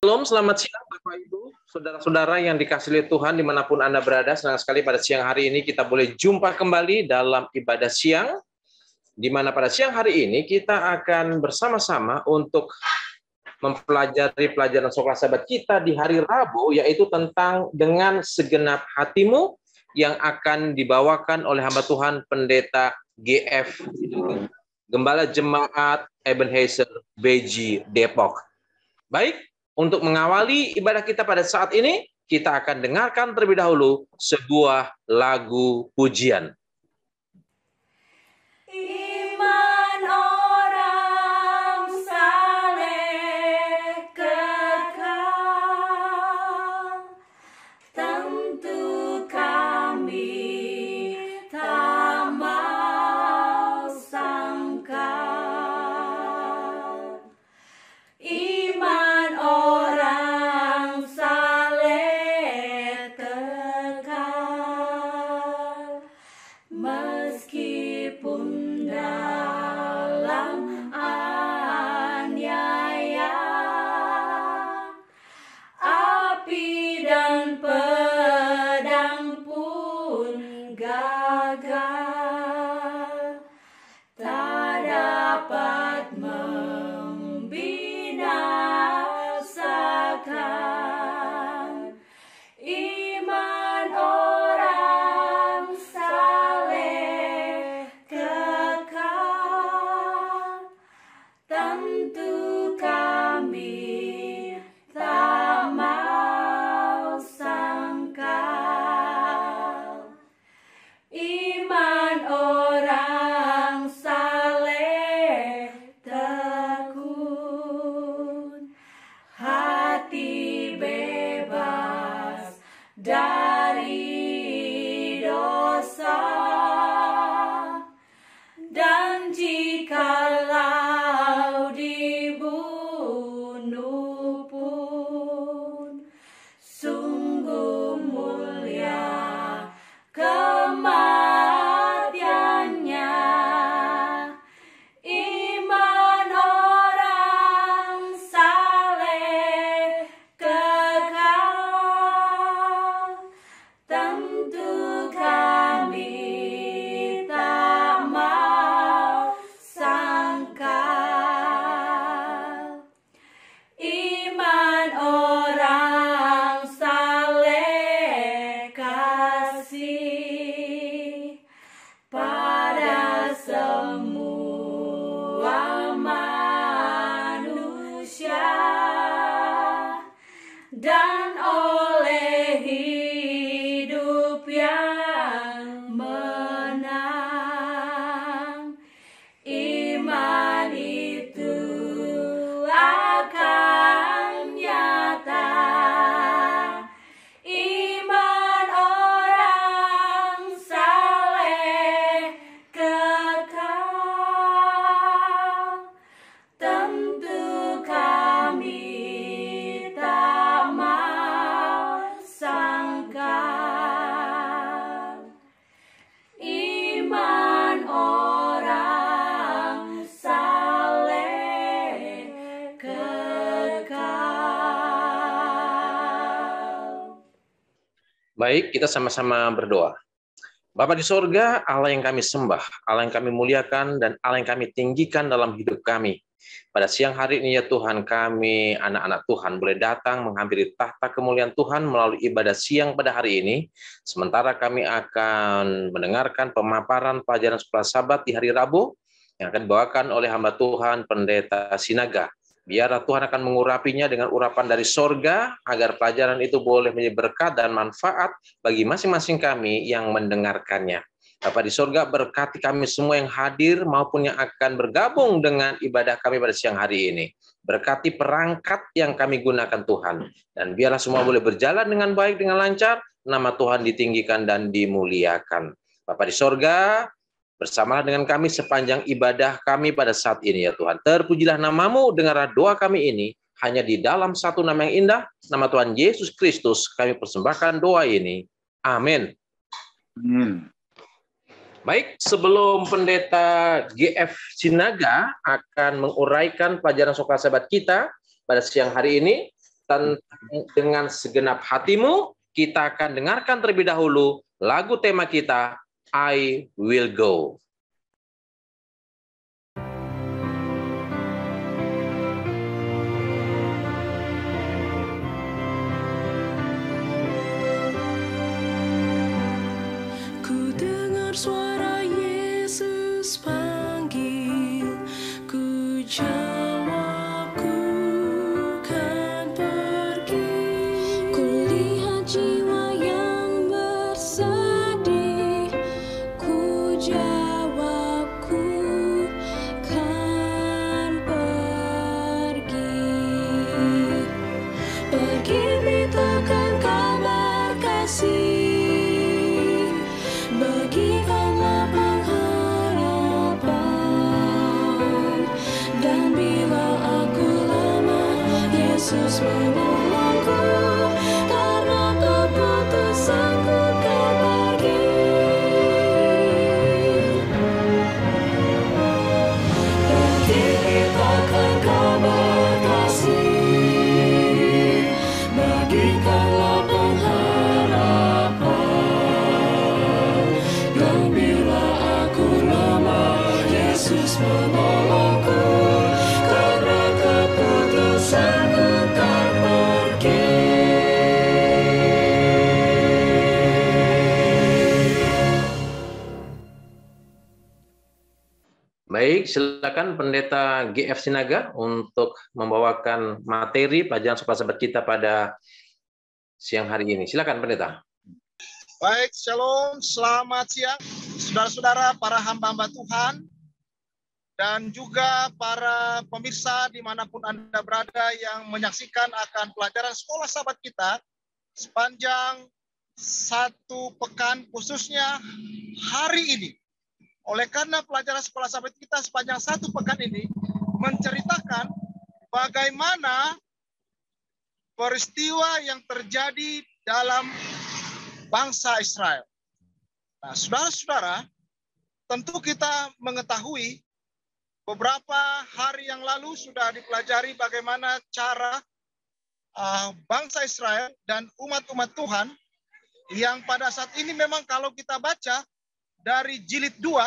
Shalom, selamat siang Bapak Ibu, saudara-saudara yang dikasihi oleh Tuhan dimanapun Anda berada. Senang sekali pada siang hari ini kita boleh jumpa kembali dalam ibadah siang, di mana pada siang hari ini kita akan bersama-sama untuk mempelajari pelajaran sekolah sahabat kita di hari Rabu, yaitu tentang dengan segenap hatimu, yang akan dibawakan oleh hamba Tuhan Pendeta GF, Gembala Jemaat Ebenezer Beji Depok. Baik, untuk mengawali ibadah kita pada saat ini, kita akan dengarkan terlebih dahulu sebuah lagu pujian. Iman orang saleh kekal, tentu kami tak mau sangkal. Iman orang saleh kekal, meskipun dalam aniaya, api dan pedang pun gagal, tak dapat membinasakan. Iman orang saleh kekal, tentu kami tak mau sangkal. Iman orang saleh tekun, hati bebas dari dosa, dan jikalau dibunuh pun, sungguh mulia kematiannya. Iman orang saleh kekal, tentu kami tak mau sangkal. Iman orang saleh kasih pada semua manusia, dan oleh hidup yang menang, iman itu akan nyata. Iman orang saleh kekal, tentu kami tak mau sangkal. Iman orang saleh kekal. Baik, kita sama-sama berdoa. Bapa di sorga, Allah yang kami sembah, Allah yang kami muliakan, dan Allah yang kami tinggikan dalam hidup kami. Pada siang hari ini ya Tuhan, kami anak-anak Tuhan boleh datang menghampiri tahta kemuliaan Tuhan melalui ibadah siang pada hari ini. Sementara kami akan mendengarkan pemaparan pelajaran sekolah sahabat di hari Rabu yang akan dibawakan oleh hamba Tuhan Pendeta Sinaga. Biarlah Tuhan akan mengurapinya dengan urapan dari sorga, agar pelajaran itu boleh menjadi berkat dan manfaat bagi masing-masing kami yang mendengarkannya. Bapa di sorga, berkati kami semua yang hadir maupun yang akan bergabung dengan ibadah kami pada siang hari ini. Berkati perangkat yang kami gunakan Tuhan. Dan biarlah semua boleh berjalan dengan baik, dengan lancar, nama Tuhan ditinggikan dan dimuliakan. Bapa di sorga, bersamalah dengan kami sepanjang ibadah kami pada saat ini ya Tuhan. Terpujilah namamu, dengarlah doa kami ini. Hanya di dalam satu nama yang indah, nama Tuhan Yesus Kristus, kami persembahkan doa ini. Amin. Baik, sebelum Pendeta GF Sinaga akan menguraikan pelajaran sekolah sahabat kita pada siang hari ini, dengan segenap hatimu. Kita akan dengarkan terlebih dahulu lagu tema kita, I Will Go. Ku dengar suara Yesus panggil, ku jawab ku kan pergi. Ku lihat jiwa yang bersedih, ku jawab ku kan pergi. Pergi beritakan kabar kasih, bagikanlah pengharapan, dan bila aku lemah, Yesus menolongku, karena keputusanku kan pergi. Pergi beritakan kabar kasih, bagikanlah pengharapan, dan bila aku lemah, Yesus menolongku, karena keputusanku kan pergi. Baik, silakan Pendeta GF Sinaga untuk membawakan materi pelajaran sekolah sahabat kita pada siang hari ini. Silakan Pendeta. Baik, shalom, selamat siang, saudara-saudara, para hamba-hamba Tuhan, dan juga para pemirsa dimanapun Anda berada yang menyaksikan akan pelajaran sekolah sahabat kita sepanjang satu pekan, khususnya hari ini. Oleh karena pelajaran sekolah sahabat kita sepanjang satu pekan ini menceritakan bagaimana peristiwa yang terjadi dalam bangsa Israel. Nah, saudara-saudara, tentu kita mengetahui beberapa hari yang lalu sudah dipelajari bagaimana cara bangsa Israel dan umat-umat Tuhan yang pada saat ini memang kalau kita baca dari jilid 2,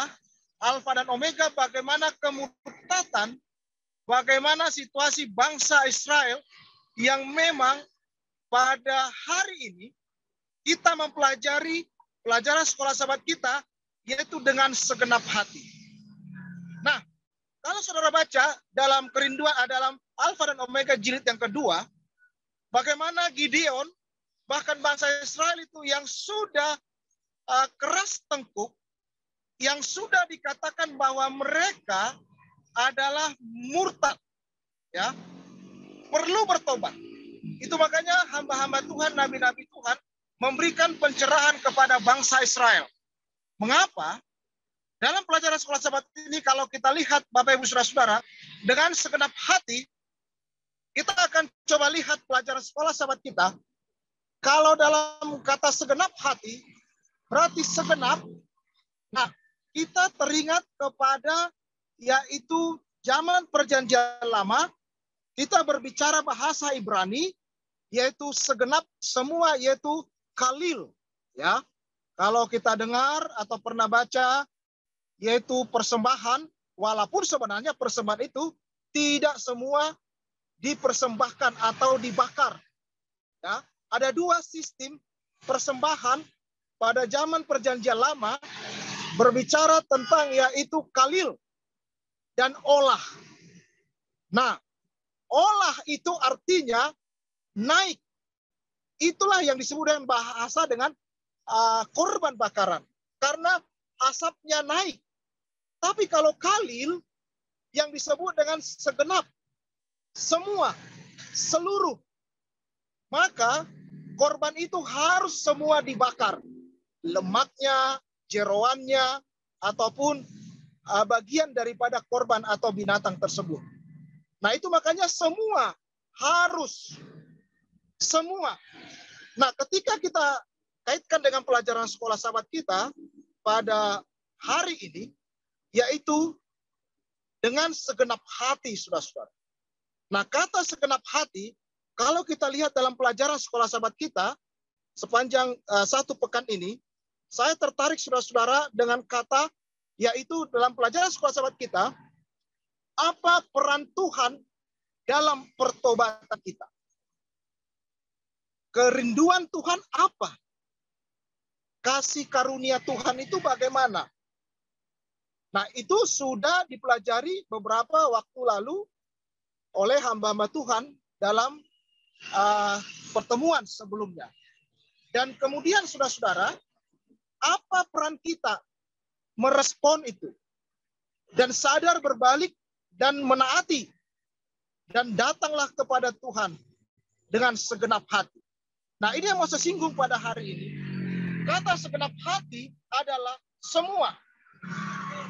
Alfa dan Omega, bagaimana kemurtatan, bagaimana situasi bangsa Israel yang memang pada hari ini kita mempelajari pelajaran sekolah sahabat kita, yaitu dengan segenap hati. Nah, kalau saudara baca dalam kerinduan, dalam Alfa dan Omega jilid yang kedua, bagaimana Gideon, bahkan bangsa Israel itu yang sudah keras tengkuk, yang sudah dikatakan bahwa mereka adalah murtad, ya, perlu bertobat. Itu makanya hamba-hamba Tuhan, nabi-nabi Tuhan memberikan pencerahan kepada bangsa Israel. Mengapa? Dalam pelajaran sekolah sahabat ini, kalau kita lihat Bapak Ibu Saudara-saudara, dengan segenap hati, kita akan coba lihat pelajaran sekolah sahabat kita. Kalau dalam kata segenap hati, berarti segenap. Nah, kita teringat kepada yaitu zaman perjanjian lama, kita berbicara bahasa Ibrani, yaitu segenap semua, yaitu kalil. Ya, kalau kita dengar atau pernah baca, yaitu persembahan, walaupun sebenarnya persembahan itu tidak semua dipersembahkan atau dibakar. Ya, ada dua sistem persembahan pada zaman perjanjian lama, berbicara tentang yaitu kalil dan olah. Nah, olah itu artinya naik. Itulah yang disebut dengan bahasa dengan korban bakaran. Karena asapnya naik. Tapi kalau kalil yang disebut dengan segenap, semua, seluruh, maka korban itu harus semua dibakar. Lemaknya, jeroannya, ataupun bagian daripada korban atau binatang tersebut. Nah, itu makanya semua harus, semua. Nah, ketika kita kaitkan dengan pelajaran sekolah sahabat kita pada hari ini, yaitu dengan segenap hati, saudara-saudara. Nah, kata segenap hati, Kalau kita lihat dalam pelajaran sekolah sahabat kita, sepanjang 1 pekan ini, saya tertarik saudara-saudara dengan kata, yaitu dalam pelajaran sekolah sahabat kita, apa peran Tuhan dalam pertobatan kita? Kerinduan Tuhan apa? Kasih karunia Tuhan itu bagaimana? Nah, itu sudah dipelajari beberapa waktu lalu oleh hamba-hamba Tuhan dalam pertemuan sebelumnya. Dan kemudian saudara-saudara, apa peran kita merespon itu? Dan sadar berbalik dan menaati. Dan datanglah kepada Tuhan dengan segenap hati. Nah, ini yang mau saya singgung pada hari ini. Kata segenap hati adalah semua.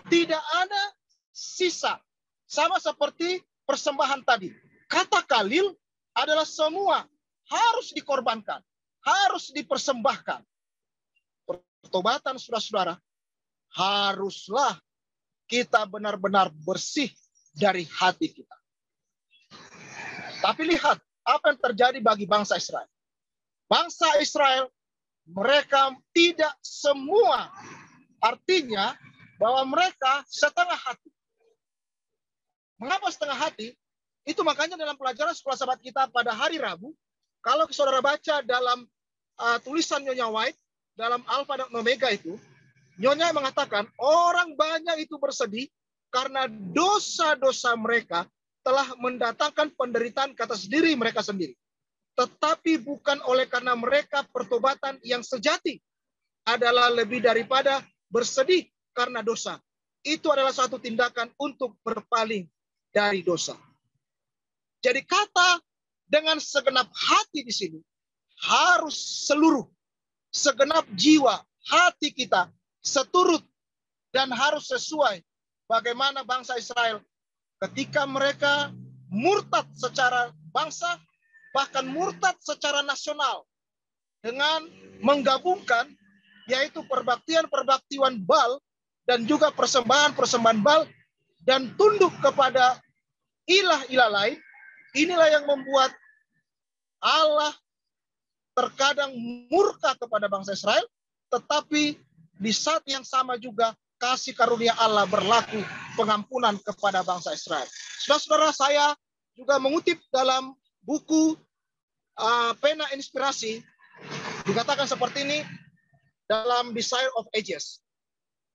Tidak ada sisa. Sama seperti persembahan tadi. Kata kalil adalah semua harus dikorbankan, harus dipersembahkan. Pertobatan saudara-saudara, haruslah kita benar-benar bersih dari hati kita. Tapi lihat apa yang terjadi bagi bangsa Israel. Bangsa Israel, mereka tidak semua, artinya bahwa mereka setengah hati. Mengapa setengah hati? Itu makanya dalam pelajaran sekolah sahabat kita pada hari Rabu, kalau saudara baca dalam tulisan Nyonya White, dalam Alfa dan Omega itu, Nyonya mengatakan orang banyak itu bersedih karena dosa-dosa mereka telah mendatangkan penderitaan ke atas diri mereka sendiri. Tetapi bukan oleh karena mereka pertobatan yang sejati adalah lebih daripada bersedih karena dosa. Itu adalah satu tindakan untuk berpaling dari dosa. Jadi kata dengan segenap hati di sini harus seluruh, segenap jiwa, hati kita seturut dan harus sesuai bagaimana bangsa Israel ketika mereka murtad secara bangsa, bahkan murtad secara nasional dengan menggabungkan yaitu perbaktian Baal dan juga persembahan Baal dan tunduk kepada ilah-ilah lain. Inilah yang membuat Allah terkadang murka kepada bangsa Israel, tetapi di saat yang sama juga kasih karunia Allah berlaku pengampunan kepada bangsa Israel. Saudara-saudara, saya juga mengutip dalam buku Pena Inspirasi, dikatakan seperti ini dalam Desire of Ages.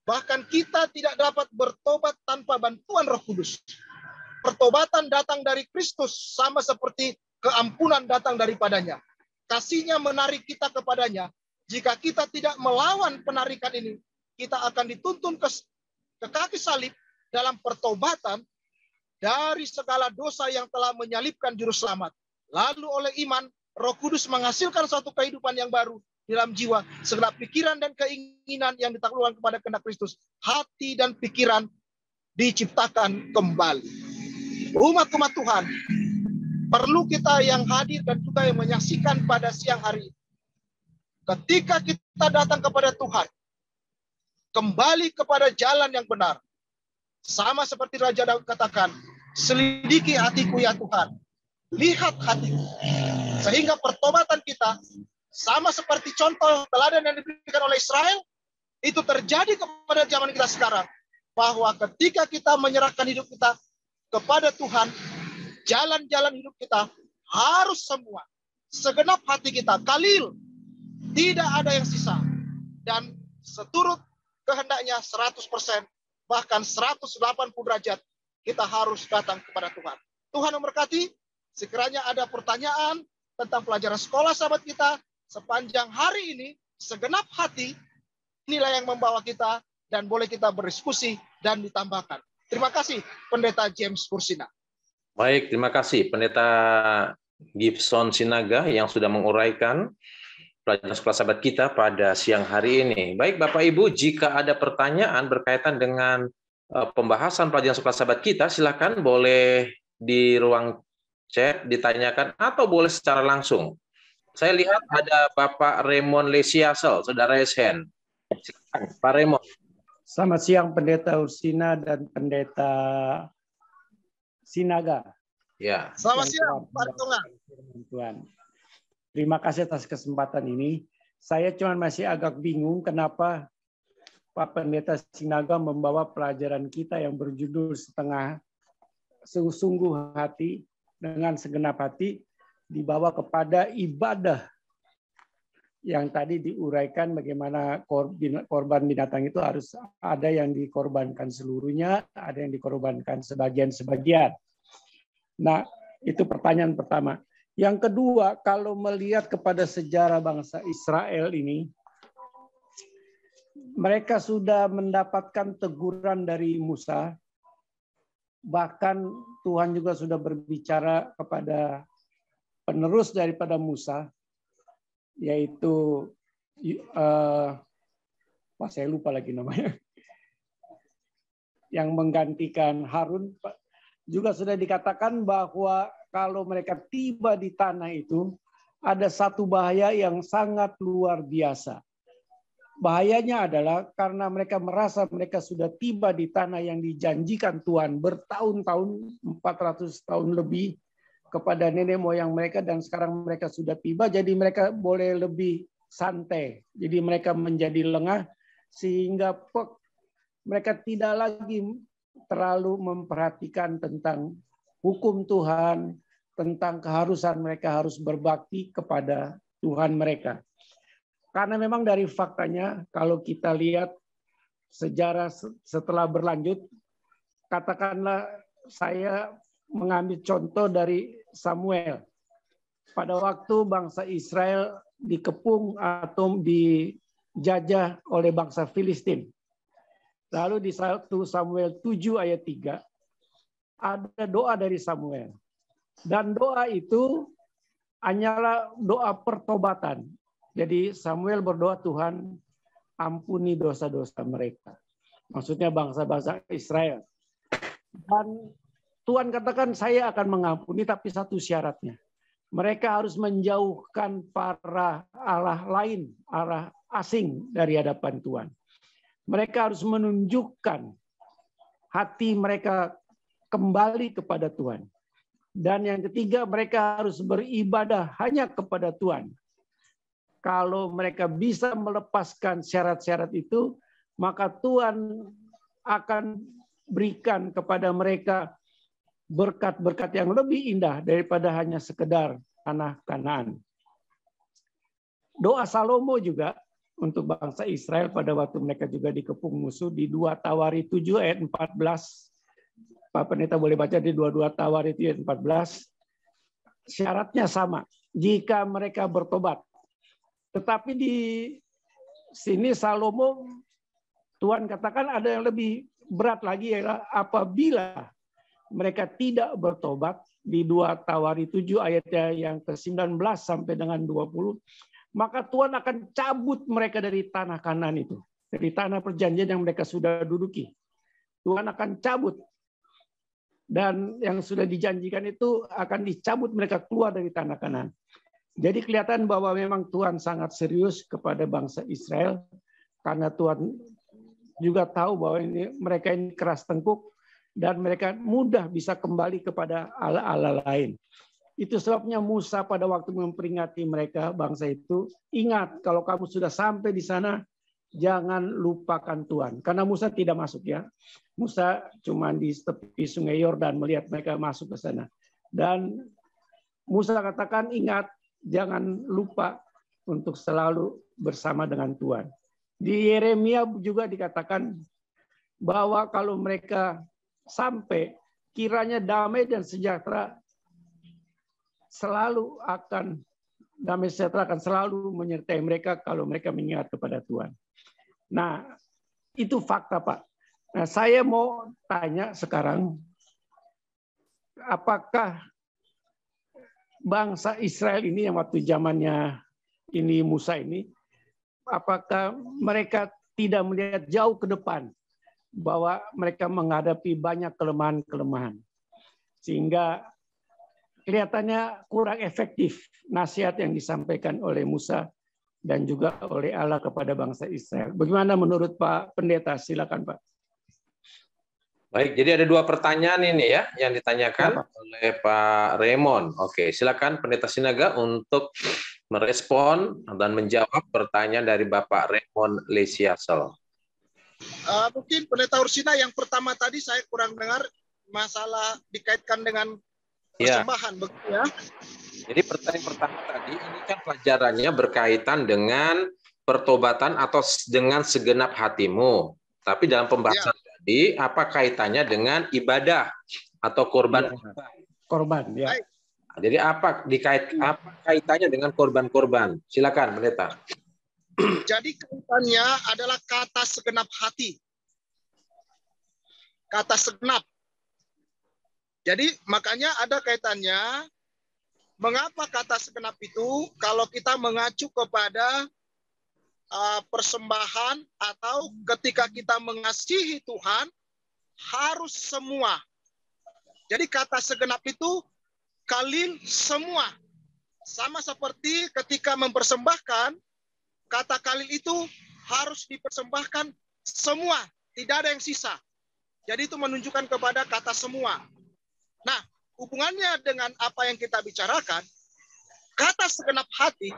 Bahkan kita tidak dapat bertobat tanpa bantuan Roh Kudus. Pertobatan datang dari Kristus sama seperti keampunan datang daripadanya. Kasihnya menarik kita kepadanya. Jika kita tidak melawan penarikan ini, kita akan dituntun ke kaki salib dalam pertobatan dari segala dosa yang telah menyalibkan juru selamat. Lalu oleh iman, Roh Kudus menghasilkan suatu kehidupan yang baru dalam jiwa, segenap pikiran dan keinginan yang ditaklukkan kepada kehendak Kristus. Hati dan pikiran diciptakan kembali. Umat-umat Tuhan, perlu kita yang hadir dan juga yang menyaksikan pada siang hari ini. Ketika kita datang kepada Tuhan, kembali kepada jalan yang benar. Sama seperti Raja Daud katakan, selidiki hatiku ya Tuhan, lihat hatiku. Sehingga pertobatan kita, sama seperti contoh teladan yang diberikan oleh Israel, itu terjadi kepada zaman kita sekarang. Bahwa ketika kita menyerahkan hidup kita kepada Tuhan, jalan-jalan hidup kita harus semua, segenap hati kita, kalil, tidak ada yang sisa. Dan seturut kehendaknya 100%, bahkan 180 derajat, kita harus datang kepada Tuhan. Tuhan memberkati, sekiranya ada pertanyaan tentang pelajaran sekolah sahabat kita, sepanjang hari ini, segenap hati, inilah yang membawa kita, dan boleh kita berdiskusi dan ditambahkan. Terima kasih, Pendeta James Kursina. Baik, terima kasih Pendeta Gibson Sinaga yang sudah menguraikan pelajaran sekolah sahabat kita pada siang hari ini. Baik Bapak Ibu, jika ada pertanyaan berkaitan dengan pembahasan pelajaran sekolah sahabat kita, silakan boleh di ruang chat ditanyakan atau boleh secara langsung. Saya lihat ada Bapak Raymond Lesiasel, Saudara Esen. Silakan, Pak Raymond. Selamat siang Pendeta Ursina dan Pendeta Sinaga. Ya. Selamat yang siang, telah Pak membawakan Tonga. firman Tuhan. Terima kasih atas kesempatan ini. Saya cuma masih agak bingung kenapa Pak Pendeta Sinaga membawa pelajaran kita yang berjudul setengah sungguh hati dengan segenap hati dibawa kepada ibadah yang tadi diuraikan bagaimana korban binatang itu harus ada yang dikorbankan seluruhnya, ada yang dikorbankan sebagian-sebagian. Nah, itu pertanyaan pertama. Yang kedua, kalau melihat kepada sejarah bangsa Israel ini, mereka sudah mendapatkan teguran dari Musa. Bahkan Tuhan juga sudah berbicara kepada penerus daripada Musa, yaitu saya lupa lagi namanya, yang menggantikan Harun. Juga sudah dikatakan bahwa kalau mereka tiba di tanah itu, ada satu bahaya yang sangat luar biasa. Bahayanya adalah karena mereka merasa mereka sudah tiba di tanah yang dijanjikan Tuhan bertahun-tahun, 400 tahun lebih kepada nenek moyang mereka, dan sekarang mereka sudah tiba, jadi mereka boleh lebih santai. Jadi mereka menjadi lengah sehingga mereka tidak lagi terlalu memperhatikan tentang hukum Tuhan, tentang keharusan mereka harus berbakti kepada Tuhan mereka. Karena memang dari faktanya, kalau kita lihat sejarah setelah berlanjut, katakanlah saya mengambil contoh dari Samuel. Pada waktu bangsa Israel dikepung atau dijajah oleh bangsa Filistin. Lalu di 1 Samuel 7 ayat 3, ada doa dari Samuel. Dan doa itu hanyalah doa pertobatan. Jadi Samuel berdoa, Tuhan ampuni dosa-dosa mereka. Maksudnya bangsa-bangsa Israel. Dan Tuhan katakan saya akan mengampuni, tapi satu syaratnya. Mereka harus menjauhkan para Allah lain, Allah asing dari hadapan Tuhan. Mereka harus menunjukkan hati mereka kembali kepada Tuhan. Dan yang ketiga, mereka harus beribadah hanya kepada Tuhan. Kalau mereka bisa melepaskan syarat-syarat itu, maka Tuhan akan berikan kepada mereka berkat-berkat yang lebih indah daripada hanya sekedar tanah Kanaan. Doa Salomo juga untuk bangsa Israel pada waktu mereka juga dikepung musuh di 2 Tawari 7 ayat 14. Pak Pendeta boleh baca di 22 Tawari itu ayat 14. Syaratnya sama, jika mereka bertobat. Tetapi di sini Salomo, Tuhan katakan ada yang lebih berat lagi, adalah apabila mereka tidak bertobat, di 2 Tawari 7 ayatnya yang ke-19 sampai dengan 20, maka Tuhan akan cabut mereka dari tanah Kanaan itu, dari tanah perjanjian yang mereka sudah duduki. Tuhan akan cabut. Dan yang sudah dijanjikan itu akan dicabut, mereka keluar dari tanah Kanaan. Jadi kelihatan bahwa memang Tuhan sangat serius kepada bangsa Israel, karena Tuhan juga tahu bahwa mereka ini keras tengkuk dan mereka mudah bisa kembali kepada Allah-Allah lain. Itu sebabnya Musa pada waktu memperingati mereka, bangsa itu, ingat kalau kamu sudah sampai di sana, jangan lupakan Tuhan. Karena Musa tidak masuk ya. Musa cuma di tepi sungai Yordan melihat mereka masuk ke sana. Dan Musa katakan, ingat, jangan lupa untuk selalu bersama dengan Tuhan. Di Yeremia juga dikatakan bahwa kalau mereka sampai, kiranya damai dan sejahtera damai sejahtera akan selalu menyertai mereka kalau mereka mengingat kepada Tuhan. Nah, itu fakta, Pak. Nah, saya mau tanya sekarang, apakah bangsa Israel ini yang waktu zamannya ini Musa ini, apakah mereka tidak melihat jauh ke depan bahwa mereka menghadapi banyak kelemahan-kelemahan, sehingga kelihatannya kurang efektif nasihat yang disampaikan oleh Musa dan juga oleh Allah kepada bangsa Israel. Bagaimana menurut Pak Pendeta? Silakan Pak. Baik, jadi ada 2 pertanyaan ini ya yang ditanyakan oleh Pak Raymond. Oke, silakan Pendeta Sinaga untuk merespon dan menjawab pertanyaan dari Bapak Raymond Lesiasel. Mungkin Pendeta Ursina yang pertama tadi saya kurang dengar masalah dikaitkan dengan Ya, persembahan, begitu ya? jadi pertanyaan pertama tadi ini kan pelajarannya berkaitan dengan pertobatan atau dengan segenap hatimu. Tapi dalam pembahasan tadi, apa kaitannya dengan ibadah atau korban? Korban, ya. Baik. Jadi apa kaitannya dengan korban-korban? Silakan, Pendeta. Jadi kaitannya adalah kata segenap hati. Kata segenap. Jadi makanya ada kaitannya. Mengapa kata segenap itu? Kalau kita mengacu kepada persembahan atau ketika kita mengasihi Tuhan, harus semua. Jadi kata segenap itu kalil semua. Sama seperti ketika mempersembahkan, kata kalil itu harus dipersembahkan semua. Tidak ada yang sisa. Jadi itu menunjukkan kepada kata semua. Nah, hubungannya dengan apa yang kita bicarakan, kata segenap hati,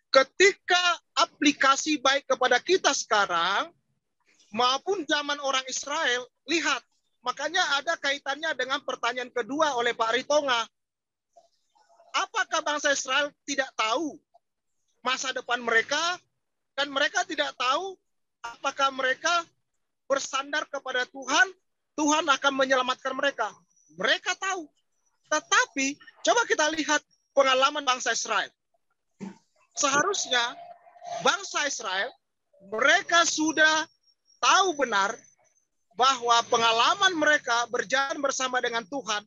ketika aplikasi baik kepada kita sekarang, maupun zaman orang Israel, lihat, makanya ada kaitannya dengan pertanyaan kedua oleh Pak Ritonga. Apakah bangsa Israel tidak tahu masa depan mereka, dan mereka tidak tahu apakah mereka bersandar kepada Tuhan, Tuhan akan menyelamatkan mereka. Mereka tahu. Tetapi, coba kita lihat pengalaman bangsa Israel. Seharusnya bangsa Israel, mereka sudah tahu benar bahwa pengalaman mereka berjalan bersama dengan Tuhan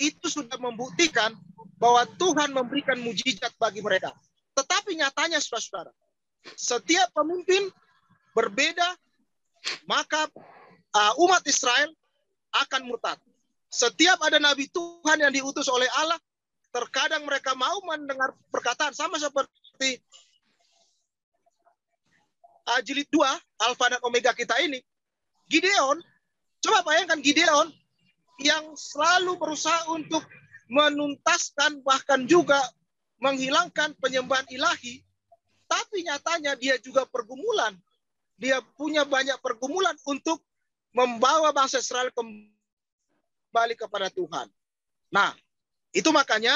itu sudah membuktikan bahwa Tuhan memberikan mujizat bagi mereka. Tetapi nyatanya, saudara-saudara, setiap pemimpin berbeda, maka umat Israel akan murtad. Setiap ada nabi Tuhan yang diutus oleh Allah, terkadang mereka mau mendengar perkataan, sama seperti jilid 2, Alfa dan Omega kita ini. Gideon, coba bayangkan Gideon yang selalu berusaha untuk menuntaskan bahkan juga menghilangkan penyembahan ilahi, tapi nyatanya dia juga pergumulan. Dia punya banyak pergumulan untuk membawa bangsa Israel kembali kepada Tuhan. Nah, itu makanya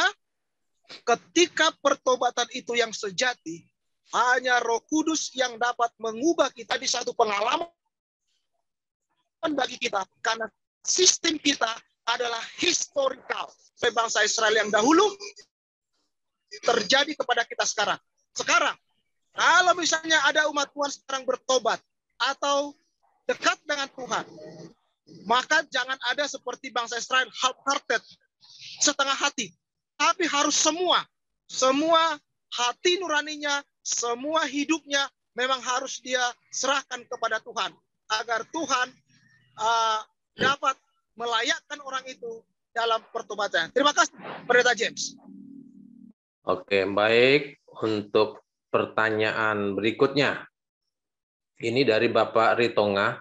ketika pertobatan itu yang sejati, hanya Roh Kudus yang dapat mengubah kita di satu pengalaman bagi kita. Karena sistem kita adalah historical. Bangsa Israel yang dahulu terjadi kepada kita sekarang. Sekarang, kalau misalnya ada umat Tuhan sekarang bertobat atau dekat dengan Tuhan, maka jangan ada seperti bangsa Israel half-hearted, setengah hati. Tapi harus semua hati nuraninya, semua hidupnya memang harus dia serahkan kepada Tuhan. Agar Tuhan dapat melayakkan orang itu dalam pertobatan. Terima kasih, Pendeta James. Oke, baik. Untuk pertanyaan berikutnya. Ini dari Bapak Ritonga.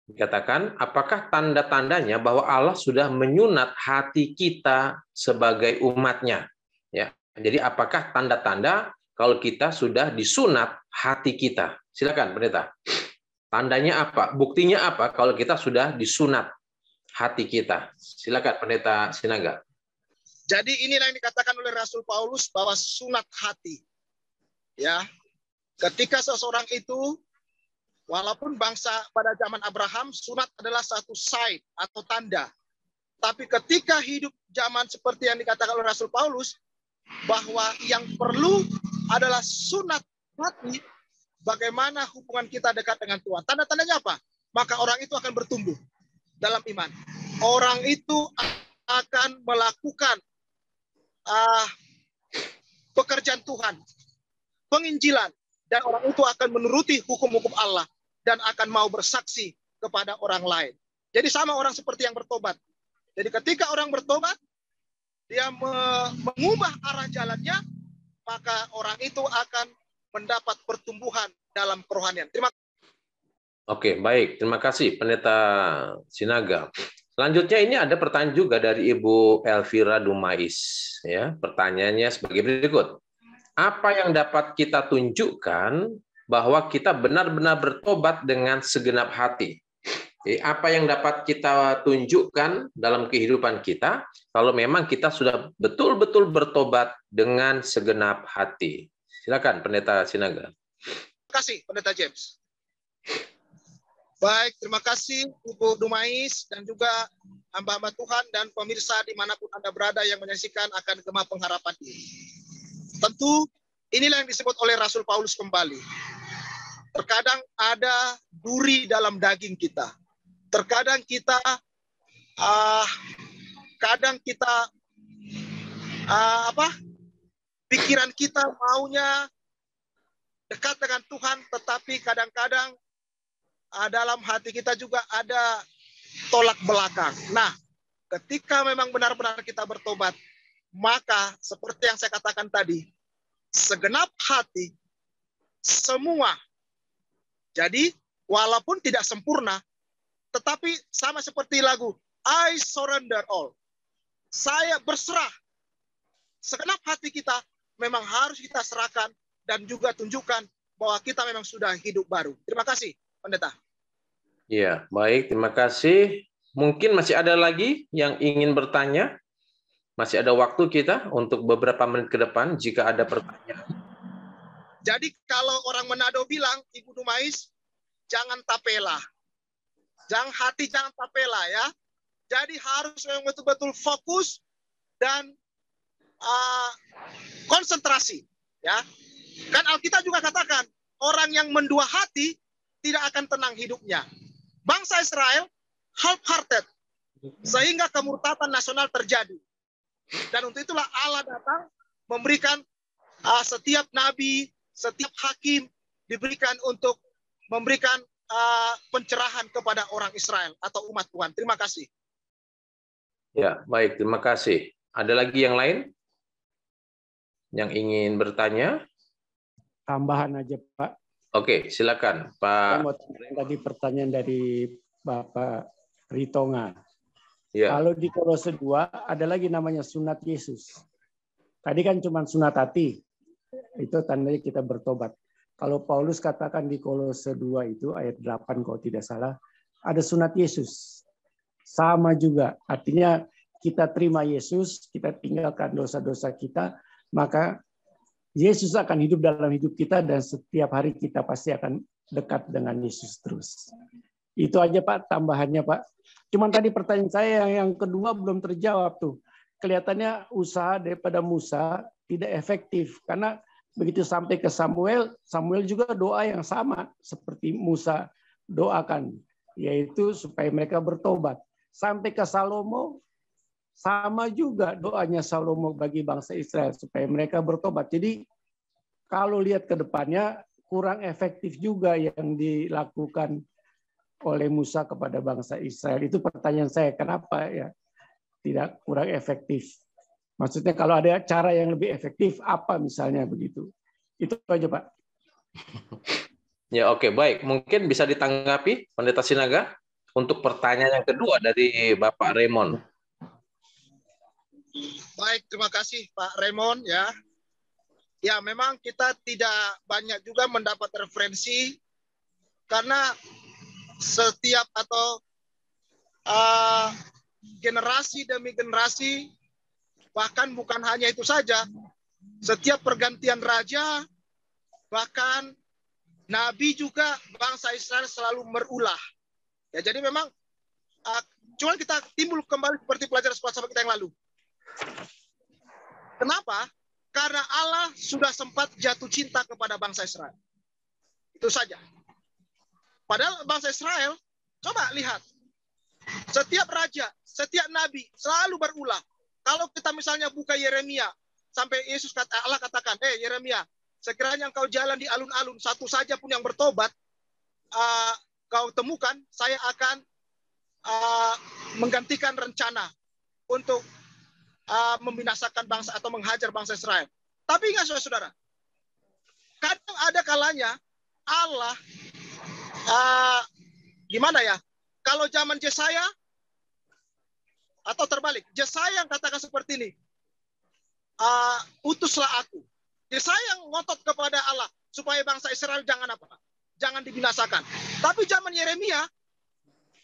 Dikatakan, apakah tanda-tandanya bahwa Allah sudah menyunat hati kita sebagai umatnya? Ya, jadi apakah tanda-tanda kalau kita sudah disunat hati kita? Silakan, Pendeta. Tandanya apa? Buktinya apa kalau kita sudah disunat hati kita? Silakan, Pendeta Sinaga. Jadi inilah yang dikatakan oleh Rasul Paulus bahwa sunat hati. Ya, ketika seseorang itu, walaupun bangsa pada zaman Abraham, sunat adalah satu sign atau tanda. Tapi ketika hidup zaman seperti yang dikatakan oleh Rasul Paulus, bahwa yang perlu adalah sunat hati, bagaimana hubungan kita dekat dengan Tuhan. Tanda-tandanya apa? Maka orang itu akan bertumbuh dalam iman. Orang itu akan melakukan pekerjaan Tuhan, penginjilan, dan orang itu akan menuruti hukum-hukum Allah dan akan mau bersaksi kepada orang lain. Jadi sama orang seperti yang bertobat. Jadi ketika orang bertobat, dia mengubah arah jalannya, maka orang itu akan mendapat pertumbuhan dalam kerohanian. Terima kasih. Oke, baik. Terima kasih, Pendeta Sinaga. Selanjutnya ini ada pertanyaan juga dari Ibu Elvira Dumais. Ya, pertanyaannya sebagai berikut. Apa yang dapat kita tunjukkan bahwa kita benar-benar bertobat dengan segenap hati? Jadi, apa yang dapat kita tunjukkan dalam kehidupan kita kalau memang kita sudah betul-betul bertobat dengan segenap hati? Silakan, Pendeta Sinaga. Terima kasih, Pendeta James. Baik, terima kasih Ibu Dumais dan juga hamba-hamba Tuhan dan pemirsa dimanapun Anda berada yang menyaksikan akan Gema Pengharapan ini. Tentu inilah yang disebut oleh Rasul Paulus kembali. Terkadang ada duri dalam daging kita. Terkadang kita pikiran kita maunya dekat dengan Tuhan, tetapi kadang-kadang dalam hati kita juga ada tolak belakang. Nah, ketika memang benar-benar kita bertobat, maka seperti yang saya katakan tadi, segenap hati, semua. Jadi, walaupun tidak sempurna, tetapi sama seperti lagu, I surrender all. Saya berserah. Segenap hati kita memang harus kita serahkan dan juga tunjukkan bahwa kita memang sudah hidup baru. Terima kasih, Pendeta. Ya, baik. Terima kasih. Mungkin masih ada lagi yang ingin bertanya. Masih ada waktu kita untuk beberapa menit ke depan jika ada pertanyaan. Jadi kalau orang Manado bilang, Ibu Dumais, jangan tapela. Jangan tapela ya. Jadi harus memang betul-betul fokus dan konsentrasi. Ya, kan Alkitab juga katakan, orang yang mendua hati tidak akan tenang hidupnya. Bangsa Israel half-hearted, sehingga kemurtatan nasional terjadi. Dan untuk itulah Allah datang memberikan setiap nabi, setiap hakim diberikan untuk memberikan pencerahan kepada orang Israel atau umat Tuhan. Terima kasih. Ya, baik. Terima kasih. Ada lagi yang lain yang ingin bertanya? Tambahan aja, Pak. Oke, silakan, Pak. Tadi pertanyaan dari Bapak Ritonga. Ya. Kalau di Kolose 2 ada lagi namanya sunat Yesus. Tadi kan cuma sunat hati. Itu tandanya kita bertobat. Kalau Paulus katakan di Kolose 2 itu ayat 8 kalau tidak salah, ada sunat Yesus. Sama juga. Artinya kita terima Yesus, kita tinggalkan dosa-dosa kita, maka Yesus akan hidup dalam hidup kita dan setiap hari kita pasti akan dekat dengan Yesus terus. Itu aja Pak, tambahannya Pak. Cuman tadi pertanyaan saya yang kedua belum terjawab tuh. Kelihatannya usaha daripada Musa tidak efektif. Karena begitu sampai ke Samuel, Samuel juga doa yang sama seperti Musa doakan. Yaitu supaya mereka bertobat. Sampai ke Salomo, sama juga doanya Salomo bagi bangsa Israel supaya mereka bertobat. Jadi kalau lihat ke depannya kurang efektif juga yang dilakukan oleh Musa kepada bangsa Israel. Itu pertanyaan saya, kenapa ya tidak kurang efektif? Maksudnya kalau ada cara yang lebih efektif apa misalnya begitu? Itu aja Pak. Ya, oke, baik. Mungkin bisa ditanggapi Pendeta Sinaga untuk pertanyaan yang kedua dari Bapak Raymond. Baik, terima kasih Pak Raymond ya. Ya, memang kita tidak banyak juga mendapat referensi karena setiap atau generasi demi generasi, bahkan bukan hanya itu saja, setiap pergantian raja, bahkan nabi juga bangsa Israel selalu berulah. Ya, jadi memang cuman kita timbul kembali seperti pelajaran sekolah sahabat kita yang lalu. Kenapa? Karena Allah sudah sempat jatuh cinta kepada bangsa Israel. Itu saja. Padahal bangsa Israel, coba lihat. Setiap raja, setiap nabi selalu berulah. Kalau kita misalnya buka Yeremia, sampai Allah katakan, Yeremia, sekiranya engkau jalan di alun-alun, satu saja pun yang bertobat, kau temukan, saya akan menggantikan rencana untuk membinasakan bangsa atau menghajar bangsa Israel. Tapi ingat saudara, kadang ada kalanya Allah gimana ya? Kalau zaman Yesaya atau terbalik, Yesaya yang katakan seperti ini, utuslah aku. Yesaya yang ngotot kepada Allah supaya bangsa Israel jangan apa? Jangan dibinasakan. Tapi zaman Yeremia,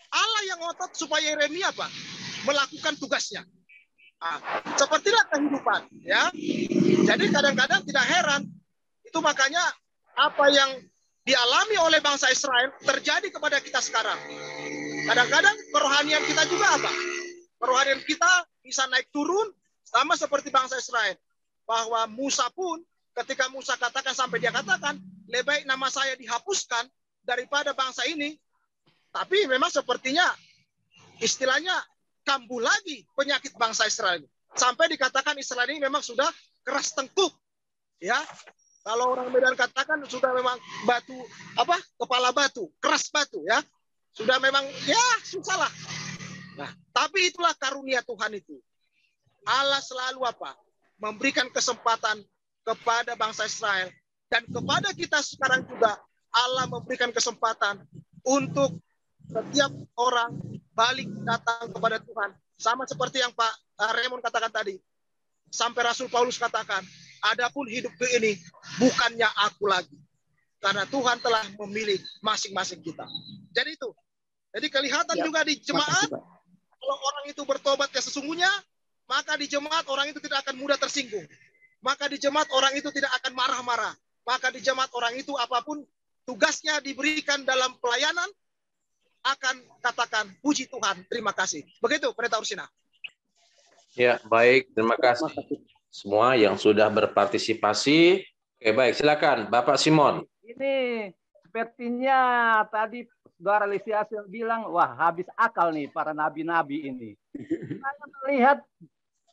Allah yang ngotot supaya Yeremia apa? Melakukan tugasnya. Sepertilah kehidupan, ya. Jadi kadang-kadang tidak heran. Itu makanya apa yang dialami oleh bangsa Israel terjadi kepada kita sekarang. Kadang-kadang kerohanian kita juga apa? Kerohanian kita bisa naik turun sama seperti bangsa Israel. Bahwa Musa pun ketika Musa katakan sampai dia katakan, lebih baik nama saya dihapuskan daripada bangsa ini. Tapi memang sepertinya istilahnya kambuh lagi penyakit bangsa Israel. Sampai dikatakan Israel ini memang sudah keras tengkuk. Ya. Kalau orang Medan katakan sudah memang batu apa? Kepala batu, keras batu ya. Sudah memang ya susah lah. Nah, tapi itulah karunia Tuhan itu. Allah selalu apa? Memberikan kesempatan kepada bangsa Israel dan kepada kita sekarang juga Allah memberikan kesempatan untuk setiap orang balik datang kepada Tuhan. Sama seperti yang Pak Raymond katakan tadi. Sampai Rasul Paulus katakan, adapun hidupku ini bukannya aku lagi. Karena Tuhan telah memilih masing-masing kita. Jadi itu. Jadi kelihatan ya, juga di jemaat, kalau orang itu bertobat yang sesungguhnya, maka di jemaat orang itu tidak akan mudah tersinggung. Maka di jemaat orang itu tidak akan marah-marah. Maka di jemaat orang itu apapun tugasnya diberikan dalam pelayanan, akan katakan puji Tuhan, terima kasih. Begitu Pendeta Ursina. Ya, baik. Terima kasih semua yang sudah berpartisipasi. Oke, baik. Silakan, Bapak Simon. Ini sepertinya tadi Saudara Lisias bilang, wah habis akal nih para nabi-nabi ini. Saya melihat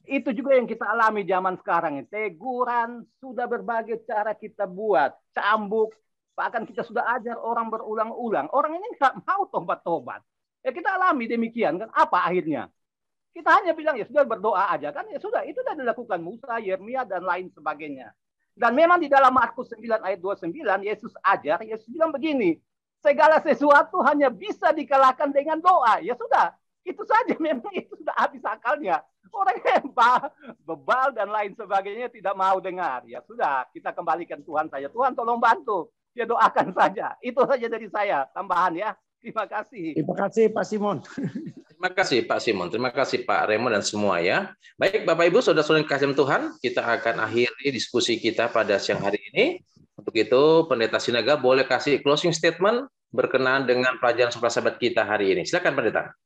itu juga yang kita alami zaman sekarang. Teguran sudah berbagai cara kita buat. Cambuk. Bahkan kita sudah ajar orang berulang-ulang. Orang ini nggak mau tobat-tobat. Ya kita alami demikian. Kan apa akhirnya? Kita hanya bilang ya sudah berdoa aja kan ya sudah itu sudah dilakukan Musa, Yeremia dan lain sebagainya. Dan memang di dalam Markus 9 ayat 29 Yesus ajar, Yesus bilang begini, segala sesuatu hanya bisa dikalahkan dengan doa. Ya sudah, itu saja memang itu sudah habis akalnya. Orang yang bebal dan lain sebagainya tidak mau dengar. Ya sudah, kita kembalikan Tuhan saja. Tuhan tolong bantu. Ya doakan saja. Itu saja dari saya tambahan ya. Terima kasih. Terima kasih Pak Simon. Terima kasih Pak Simon, terima kasih Pak Raymond dan semua ya. Baik Bapak Ibu, saudara-saudara yang kasih Tuhan, kita akan akhiri diskusi kita pada siang hari ini. Untuk itu Pendeta Sinaga boleh kasih closing statement berkenaan dengan pelajaran sekolah sahabat kita hari ini. Silakan Pendeta.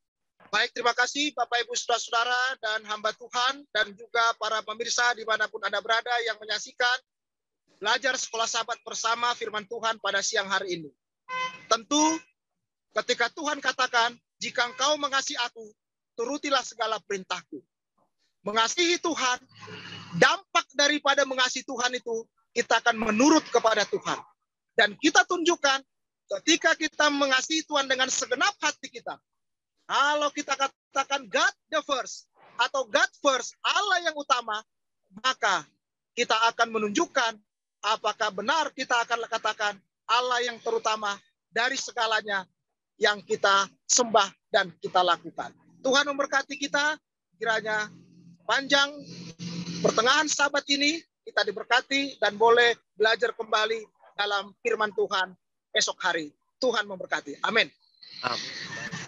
Baik, terima kasih Bapak Ibu saudara-saudara dan hamba Tuhan dan juga para pemirsa dimanapun Anda berada yang menyaksikan belajar sekolah sahabat bersama firman Tuhan pada siang hari ini. Tentu ketika Tuhan katakan, jika engkau mengasihi aku, turutilah segala perintahku. Mengasihi Tuhan, dampak daripada mengasihi Tuhan itu, kita akan menurut kepada Tuhan. Dan kita tunjukkan, ketika kita mengasihi Tuhan dengan segenap hati kita, kalau kita katakan God the first, atau God first, Allah yang utama, maka kita akan menunjukkan apakah benar kita akan katakan Allah yang terutama dari segalanya yang kita sembah dan kita lakukan. Tuhan memberkati kita, kiranya panjang pertengahan sabat ini kita diberkati dan boleh belajar kembali dalam firman Tuhan esok hari. Tuhan memberkati. Amin. Amin.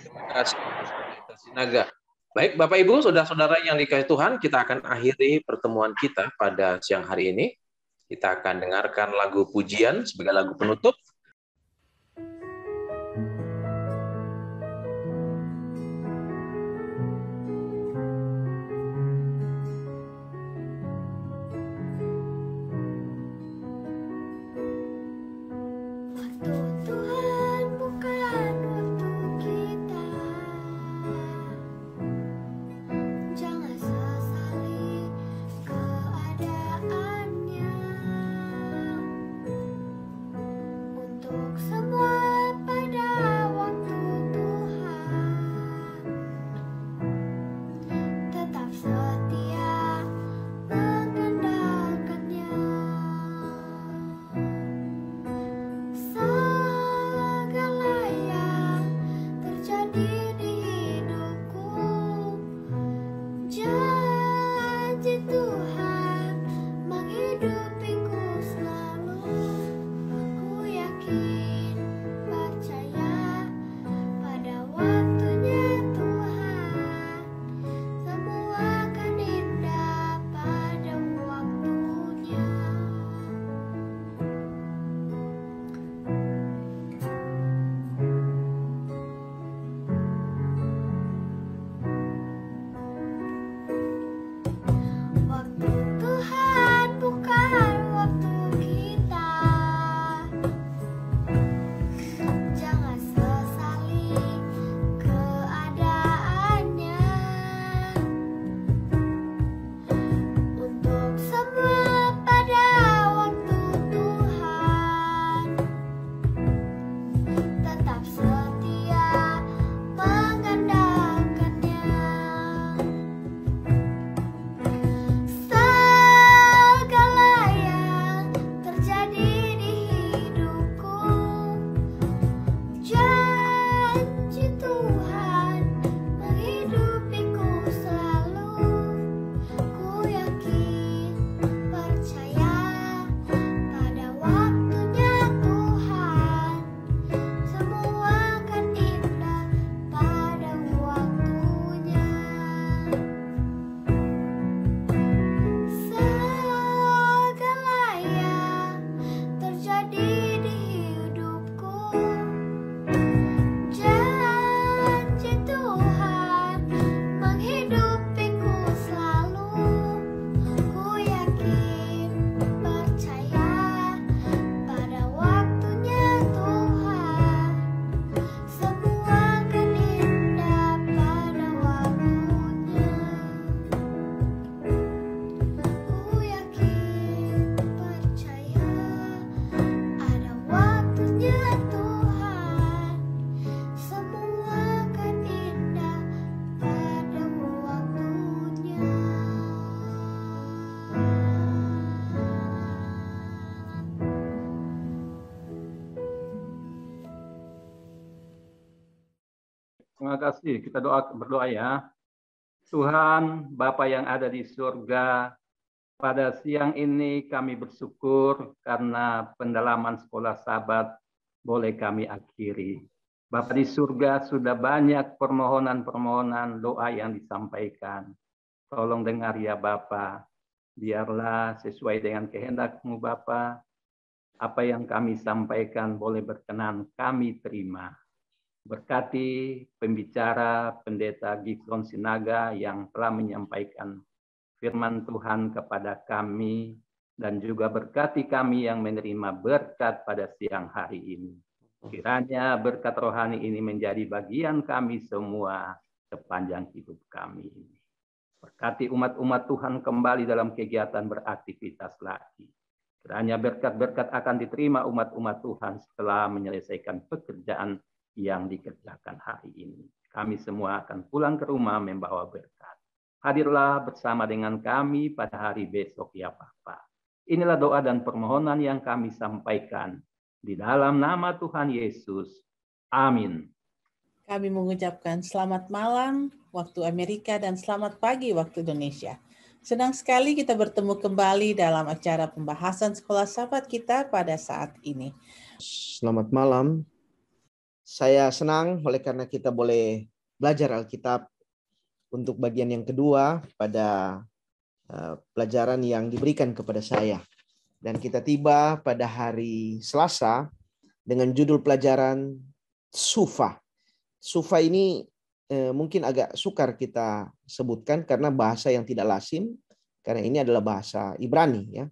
Terima kasih Pendeta Sinaga. Baik Bapak Ibu, saudara-saudara yang dikasihi Tuhan, kita akan akhiri pertemuan kita pada siang hari ini. Kita akan dengarkan lagu pujian sebagai lagu penutup. Untuk Terima kasih. Kita berdoa ya. Tuhan, Bapa yang ada di surga, pada siang ini kami bersyukur karena pendalaman sekolah Sabat boleh kami akhiri. Bapa di surga, sudah banyak permohonan-permohonan doa yang disampaikan. Tolong dengar ya Bapa. Biarlah sesuai dengan kehendak-Mu Bapa, apa yang kami sampaikan boleh berkenan kami terima. Berkati pembicara Pendeta Gikson Sinaga yang telah menyampaikan firman Tuhan kepada kami, dan juga berkati kami yang menerima berkat pada siang hari ini. Kiranya berkat rohani ini menjadi bagian kami semua sepanjang hidup kami ini. Berkati umat-umat Tuhan kembali dalam kegiatan beraktivitas lagi. Kiranya berkat-berkat akan diterima umat-umat Tuhan setelah menyelesaikan pekerjaan yang dikerjakan hari ini. Kami semua akan pulang ke rumah membawa berkat. Hadirlah bersama dengan kami pada hari besok ya Bapa. Inilah doa dan permohonan yang kami sampaikan di dalam nama Tuhan Yesus. Amin. Kami mengucapkan selamat malam waktu Amerika dan selamat pagi waktu Indonesia. Senang sekali kita bertemu kembali dalam acara pembahasan sekolah Sabat kita pada saat ini. Selamat malam. Saya senang oleh karena kita boleh belajar Alkitab untuk bagian yang kedua pada pelajaran yang diberikan kepada saya. Dan kita tiba pada hari Selasa dengan judul pelajaran Sufa. Sufa ini mungkin agak sukar kita sebutkan karena bahasa yang tidak lazim, karena ini adalah bahasa Ibrani ya.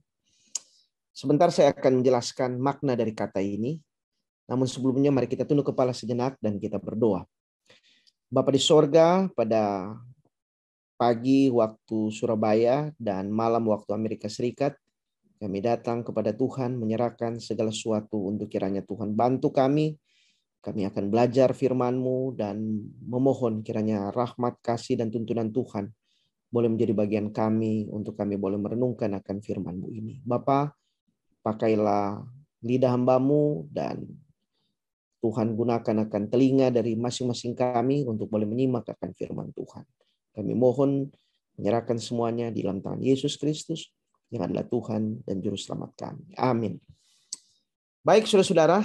Sebentar saya akan menjelaskan makna dari kata ini. Namun sebelumnya mari kita tunduk kepala sejenak dan kita berdoa. Bapa di sorga, pada pagi waktu Surabaya dan malam waktu Amerika Serikat, kami datang kepada Tuhan menyerahkan segala sesuatu untuk kiranya Tuhan bantu kami. Kami akan belajar firman-Mu dan memohon kiranya rahmat, kasih, dan tuntunan Tuhan boleh menjadi bagian kami untuk kami boleh merenungkan akan firman-Mu ini. Bapa, pakailah lidah hamba-Mu dan Tuhan gunakan akan telinga dari masing-masing kami untuk boleh menyimak akan firman Tuhan. Kami mohon menyerahkan semuanya di dalam tangan Yesus Kristus yang adalah Tuhan dan Juru Selamat kami. Amin. Baik saudara-saudara,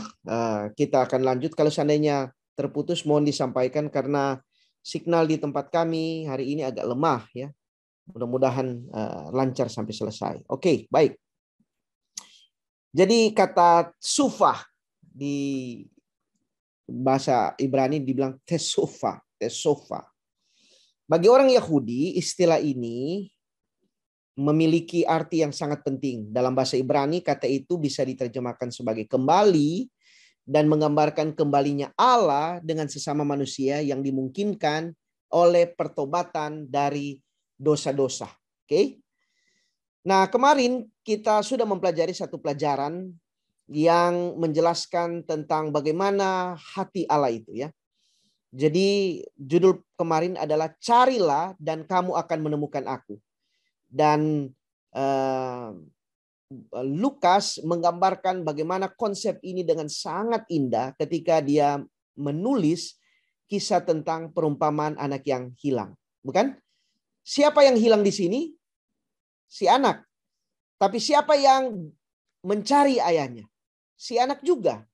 kita akan lanjut. Kalau seandainya terputus mohon disampaikan karena signal di tempat kami hari ini agak lemah ya. Mudah-mudahan lancar sampai selesai. Oke, baik. Jadi kata sufah di bahasa Ibrani dibilang tesofa. Bagi orang Yahudi, istilah ini memiliki arti yang sangat penting. Dalam bahasa Ibrani, kata itu bisa diterjemahkan sebagai kembali dan menggambarkan kembalinya Allah dengan sesama manusia yang dimungkinkan oleh pertobatan dari dosa-dosa. Oke? Nah, kemarin kita sudah mempelajari satu pelajaran yang menjelaskan tentang bagaimana hati Allah itu ya. Jadi judul kemarin adalah carilah dan kamu akan menemukan aku. Dan Lukas menggambarkan bagaimana konsep ini dengan sangat indah ketika dia menulis kisah tentang perumpamaan anak yang hilang. Bukan? Siapa yang hilang di sini? Si anak. Tapi siapa yang mencari ayahnya? Si anak juga.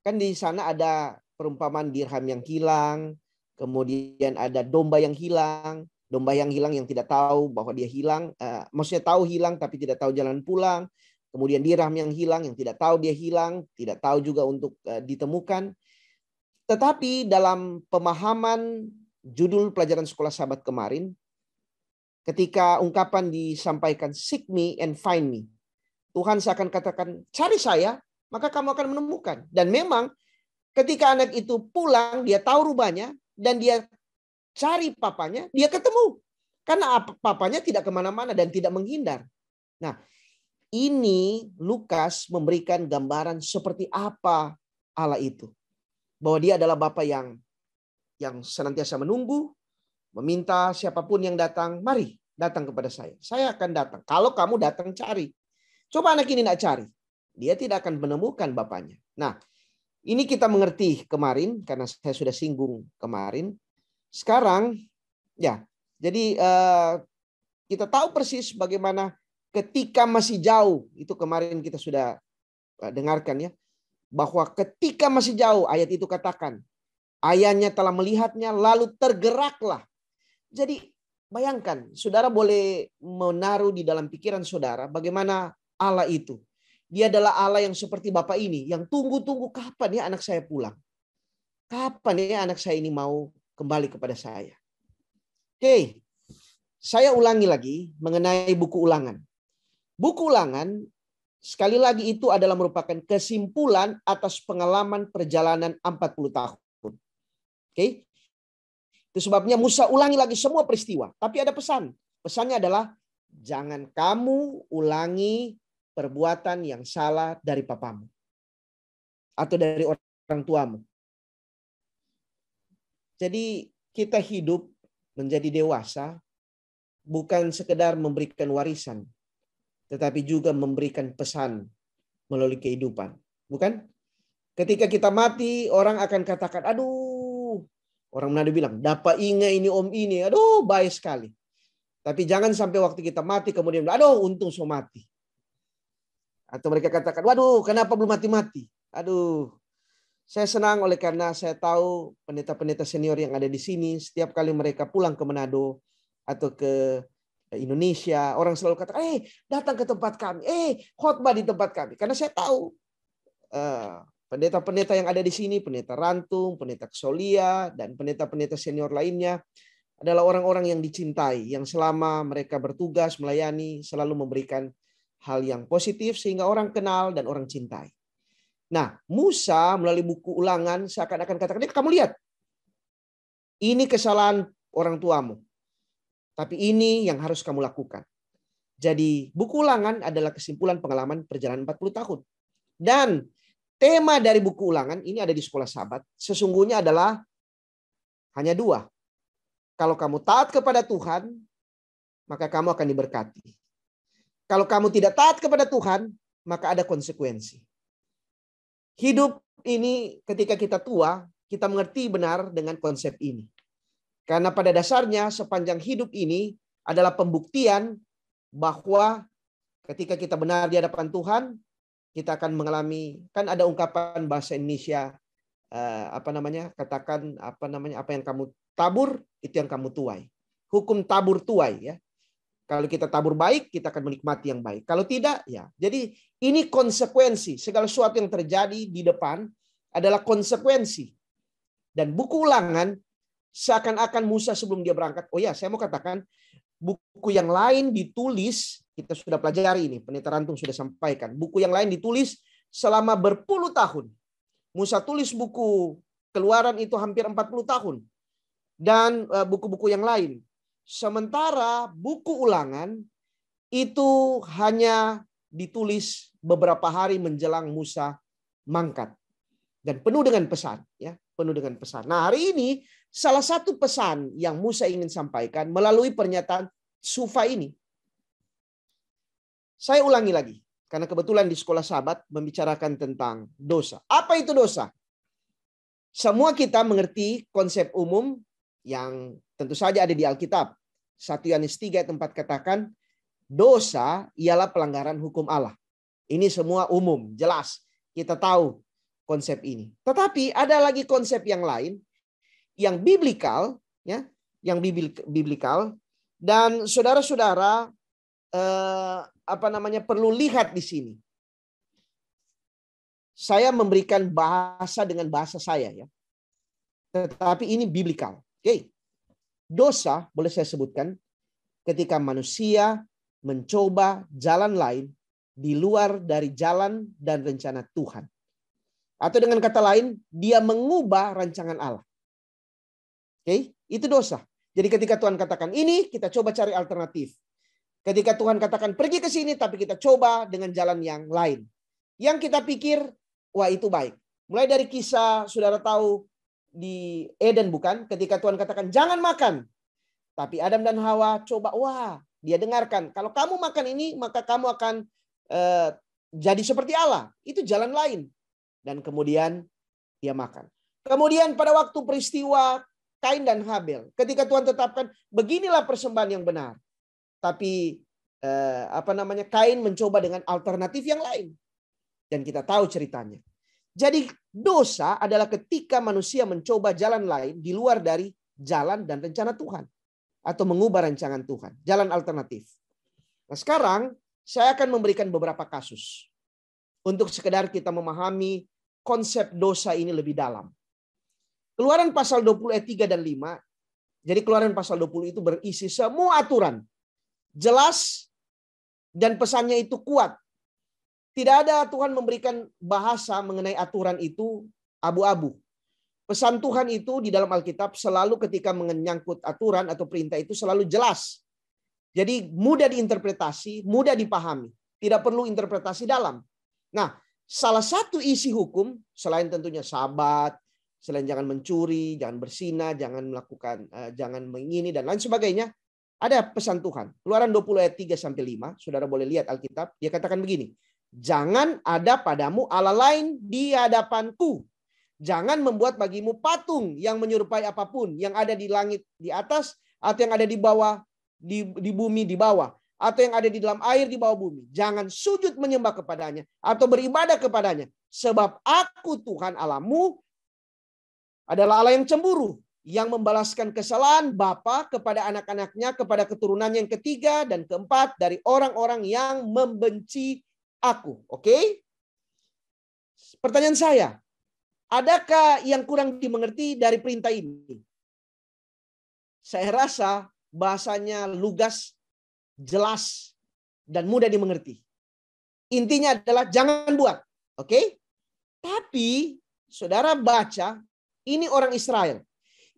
Kan di sana ada perumpamaan dirham yang hilang, kemudian ada domba yang hilang yang tidak tahu bahwa dia hilang, maksudnya tahu hilang tapi tidak tahu jalan pulang, kemudian dirham yang hilang yang tidak tahu dia hilang, tidak tahu juga untuk ditemukan. Tetapi dalam pemahaman judul pelajaran sekolah Sabat kemarin, ketika ungkapan disampaikan seek me and find me, Tuhan seakan katakan cari saya, maka kamu akan menemukan. Dan memang ketika anak itu pulang, dia tahu rubahnya, dan dia cari papanya, dia ketemu. Karena papanya tidak kemana-mana dan tidak menghindar. Nah, ini Lukas memberikan gambaran seperti apa Allah itu. Bahwa dia adalah Bapa yang senantiasa menunggu, meminta siapapun yang datang, mari datang kepada saya. Saya akan datang. Kalau kamu datang cari. Coba anak ini tidak cari. Dia tidak akan menemukan bapaknya. Nah, Ini kita mengerti kemarin karena saya sudah singgung kemarin. Sekarang ya, jadi kita tahu persis bagaimana ketika masih jauh, itu kemarin kita sudah dengarkan ya, bahwa ketika masih jauh, ayat itu katakan, ayahnya telah melihatnya lalu tergeraklah. Jadi bayangkan, saudara boleh menaruh di dalam pikiran saudara bagaimana Allah itu. Dia adalah Allah yang seperti Bapak ini, yang tunggu-tunggu kapan ya anak saya pulang. Kapan ya anak saya ini mau kembali kepada saya. Oke, saya ulangi lagi mengenai buku Ulangan. Buku Ulangan, sekali lagi itu adalah merupakan kesimpulan atas pengalaman perjalanan 40 tahun. Oke, itu sebabnya Musa ulangi lagi semua peristiwa. Tapi ada pesan. Pesannya adalah jangan kamu ulangi perbuatan yang salah dari papamu atau dari orang tuamu. Jadi kita hidup menjadi dewasa bukan sekedar memberikan warisan, tetapi juga memberikan pesan melalui kehidupan. Bukan? Ketika kita mati, orang akan katakan, aduh, orang Manado bilang, dapat ingat ini om ini, aduh baik sekali. Tapi jangan sampai waktu kita mati kemudian, aduh untung so mati. Atau mereka katakan, waduh kenapa belum mati-mati? Aduh, saya senang oleh karena saya tahu pendeta-pendeta senior yang ada di sini, setiap kali mereka pulang ke Manado atau ke Indonesia, orang selalu katakan, datang ke tempat kami, khotbah di tempat kami. Karena saya tahu pendeta-pendeta yang ada di sini, pendeta Rantung, pendeta Solia, dan pendeta-pendeta senior lainnya adalah orang-orang yang dicintai, yang selama mereka bertugas melayani selalu memberikan hal yang positif sehingga orang kenal dan orang cintai. Nah, Musa melalui buku Ulangan seakan-akan katakan, kamu lihat, ini kesalahan orang tuamu. Tapi ini yang harus kamu lakukan. Jadi buku Ulangan adalah kesimpulan pengalaman perjalanan 40 tahun. Dan tema dari buku Ulangan, ini ada di Sekolah Sabat, sesungguhnya adalah hanya 2. Kalau kamu taat kepada Tuhan, maka kamu akan diberkati. Kalau kamu tidak taat kepada Tuhan, maka ada konsekuensi. Hidup ini ketika kita tua, kita mengerti benar dengan konsep ini. Karena pada dasarnya sepanjang hidup ini adalah pembuktian bahwa ketika kita benar di hadapan Tuhan, kita akan mengalami, kan ada ungkapan bahasa Indonesia, apa yang kamu tabur, itu yang kamu tuai. Hukum tabur tuai ya. Kalau kita tabur baik, kita akan menikmati yang baik. Kalau tidak, ya. Jadi ini konsekuensi. Segala sesuatu yang terjadi di depan adalah konsekuensi. Dan buku Ulangan, seakan-akan Musa sebelum dia berangkat, oh ya saya mau katakan, buku yang lain ditulis, kita sudah pelajari ini, pendeta Rantung sudah sampaikan. Buku yang lain ditulis selama berpuluh tahun. Musa tulis buku Keluaran itu hampir 40 tahun. Dan buku-buku yang lain. Sementara buku Ulangan itu hanya ditulis beberapa hari menjelang Musa mangkat. Dan penuh dengan pesan. Ya, penuh dengan pesan. Nah hari ini salah satu pesan yang Musa ingin sampaikan melalui pernyataan Sufa ini. Saya ulangi lagi. Karena kebetulan di Sekolah Sabat membicarakan tentang dosa. Apa itu dosa? Semua kita mengerti konsep umum yang tentu saja ada di Alkitab. 1 Yohanes 3 ayat 4 katakan, dosa ialah pelanggaran hukum Allah. Ini semua umum, jelas. Kita tahu konsep ini. Tetapi ada lagi konsep yang lain, yang biblikal, ya, yang biblikal, dan saudara-saudara perlu lihat di sini. Saya memberikan bahasa dengan bahasa saya, ya. Tetapi ini biblikal. Oke. Dosa, boleh saya sebutkan, ketika manusia mencoba jalan lain di luar dari jalan dan rencana Tuhan. Atau dengan kata lain, dia mengubah rancangan Allah. Oke, itu dosa. Jadi ketika Tuhan katakan ini, kita coba cari alternatif. Ketika Tuhan katakan pergi ke sini, tapi kita coba dengan jalan yang lain. Yang kita pikir, wah itu baik. Mulai dari kisah, saudara tahu, di Eden bukan? Ketika Tuhan katakan jangan makan. Tapi Adam dan Hawa coba, wah dia dengarkan. Kalau kamu makan ini maka kamu akan jadi seperti Allah. Itu jalan lain. Dan kemudian dia makan. Kemudian pada waktu peristiwa Kain dan Habel, ketika Tuhan tetapkan beginilah persembahan yang benar. Tapi Kain mencoba dengan alternatif yang lain. Dan kita tahu ceritanya. Jadi dosa adalah ketika manusia mencoba jalan lain di luar dari jalan dan rencana Tuhan. Atau mengubah rancangan Tuhan. Jalan alternatif. Nah sekarang saya akan memberikan beberapa kasus. Untuk sekedar kita memahami konsep dosa ini lebih dalam. Keluaran pasal 20 ayat 3 dan 5. Jadi Keluaran pasal 20 itu berisi semua aturan. Jelas dan pesannya itu kuat. Tidak ada Tuhan memberikan bahasa mengenai aturan itu abu-abu. Pesan Tuhan itu di dalam Alkitab selalu ketika menyangkut aturan atau perintah itu selalu jelas. Jadi mudah diinterpretasi, mudah dipahami. Tidak perlu interpretasi dalam. Nah, salah satu isi hukum selain tentunya Sabat, selain jangan mencuri, jangan berzina, jangan melakukan, jangan mengini dan lain sebagainya, ada pesan Tuhan. Keluaran 20 ayat 3 sampai 5, saudara boleh lihat Alkitab. Dia katakan begini, jangan ada padamu Allah lain di hadapanku. Jangan membuat bagimu patung yang menyerupai apapun yang ada di langit di atas atau yang ada di bawah di bumi di bawah. Atau yang ada di dalam air di bawah bumi. Jangan sujud menyembah kepadanya atau beribadah kepadanya. Sebab aku Tuhan Allahmu adalah Allah yang cemburu. Yang membalaskan kesalahan bapa kepada anak-anaknya, kepada keturunannya yang ketiga dan keempat dari orang-orang yang membenci aku. Oke? Pertanyaan saya, adakah yang kurang dimengerti dari perintah ini? Saya rasa bahasanya lugas, jelas dan mudah dimengerti. Intinya adalah jangan buat. Oke? Tapi saudara baca, ini orang Israel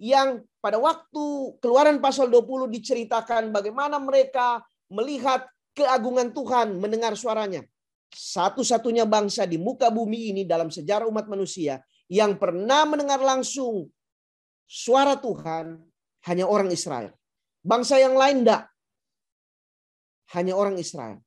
yang pada waktu Keluaran pasal 20 diceritakan bagaimana mereka melihat keagungan Tuhan, mendengar suaranya. Satu-satunya bangsa di muka bumi ini dalam sejarah umat manusia yang pernah mendengar langsung suara Tuhan hanya orang Israel. Bangsa yang lain enggak. Hanya orang Israel.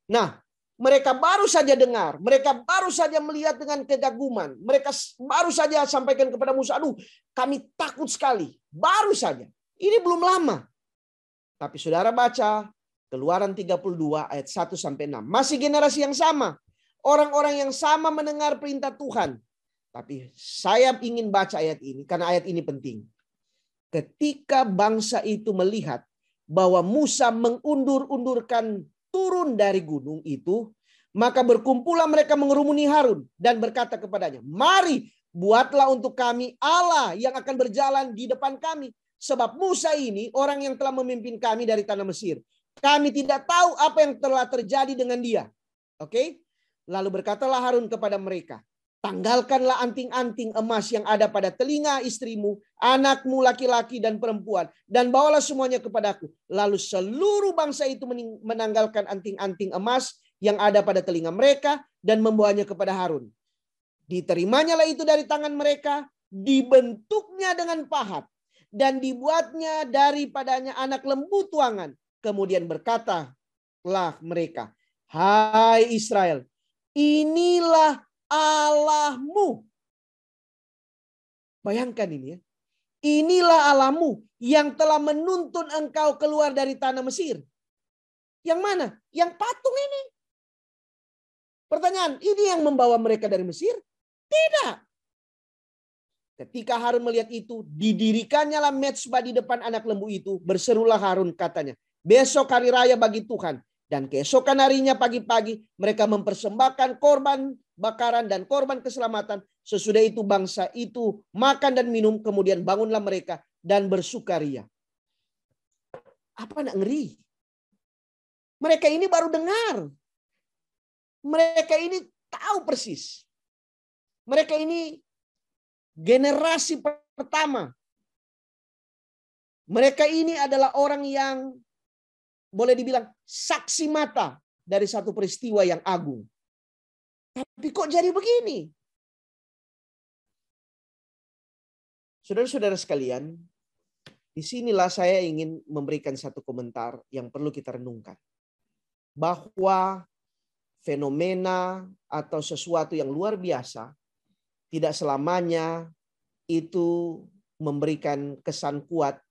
Nah, mereka baru saja dengar. Mereka baru saja melihat dengan kegaguman. Mereka baru saja sampaikan kepada Musa, aduh kami takut sekali. Baru saja. Ini belum lama. Tapi saudara baca Keluaran 32 ayat 1 sampai 6. Masih generasi yang sama. Orang-orang yang sama mendengar perintah Tuhan. Tapi saya ingin baca ayat ini karena ayat ini penting. Ketika bangsa itu melihat bahwa Musa mengundur-undurkan turun dari gunung itu, maka berkumpullah mereka mengerumuni Harun dan berkata kepadanya, mari buatlah untuk kami Allah yang akan berjalan di depan kami. Sebab Musa ini orang yang telah memimpin kami dari tanah Mesir. Kami tidak tahu apa yang telah terjadi dengan dia. Oke? Lalu berkatalah Harun kepada mereka, tanggalkanlah anting-anting emas yang ada pada telinga istrimu, anakmu laki-laki dan perempuan, dan bawalah semuanya kepadaku. Lalu seluruh bangsa itu menanggalkan anting-anting emas yang ada pada telinga mereka dan membawanya kepada Harun. Diterimanya itu dari tangan mereka, dibentuknya dengan pahat, dan dibuatnya daripadanya anak lembu tuangan. Kemudian berkatalah mereka, hai Israel, inilah Allahmu. Bayangkan ini ya. Inilah Allahmu yang telah menuntun engkau keluar dari tanah Mesir. Yang mana? Yang patung ini. Pertanyaan, ini yang membawa mereka dari Mesir? Tidak. Ketika Harun melihat itu, didirikannya lah mezbah di depan anak lembu itu. Berserulah Harun katanya, besok hari raya bagi Tuhan. Dan keesokan harinya pagi-pagi mereka mempersembahkan korban bakaran dan korban keselamatan. Sesudah itu bangsa itu makan dan minum, kemudian bangunlah mereka dan bersukaria. Apa nak ngeri? Mereka ini baru dengar. Mereka ini tahu persis. Mereka ini generasi pertama. Mereka ini adalah orang yang boleh dibilang saksi mata dari satu peristiwa yang agung. Tapi kok jadi begini? Saudara-saudara sekalian, disinilah saya ingin memberikan satu komentar yang perlu kita renungkan. Bahwa fenomena atau sesuatu yang luar biasa tidak selamanya itu memberikan kesan kuat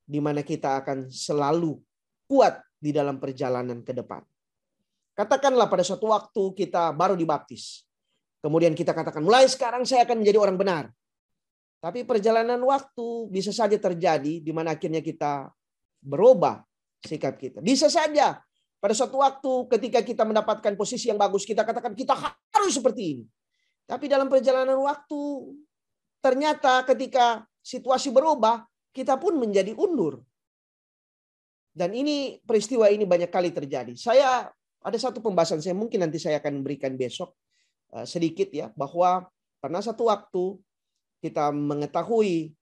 di mana kita akan selalu kuat di dalam perjalanan ke depan. Katakanlah pada suatu waktu kita baru dibaptis. Kemudian kita katakan, mulai sekarang saya akan menjadi orang benar. Tapi perjalanan waktu bisa saja terjadi di mana akhirnya kita berubah sikap kita. Bisa saja pada suatu waktu ketika kita mendapatkan posisi yang bagus, kita katakan kita harus seperti ini. Tapi dalam perjalanan waktu, ternyata ketika situasi berubah, kita pun menjadi undur. Dan ini peristiwa ini banyak kali terjadi. Saya ada satu pembahasan saya mungkin nanti saya akan berikan besok sedikit ya, bahwa pernah satu waktu kita mengetahui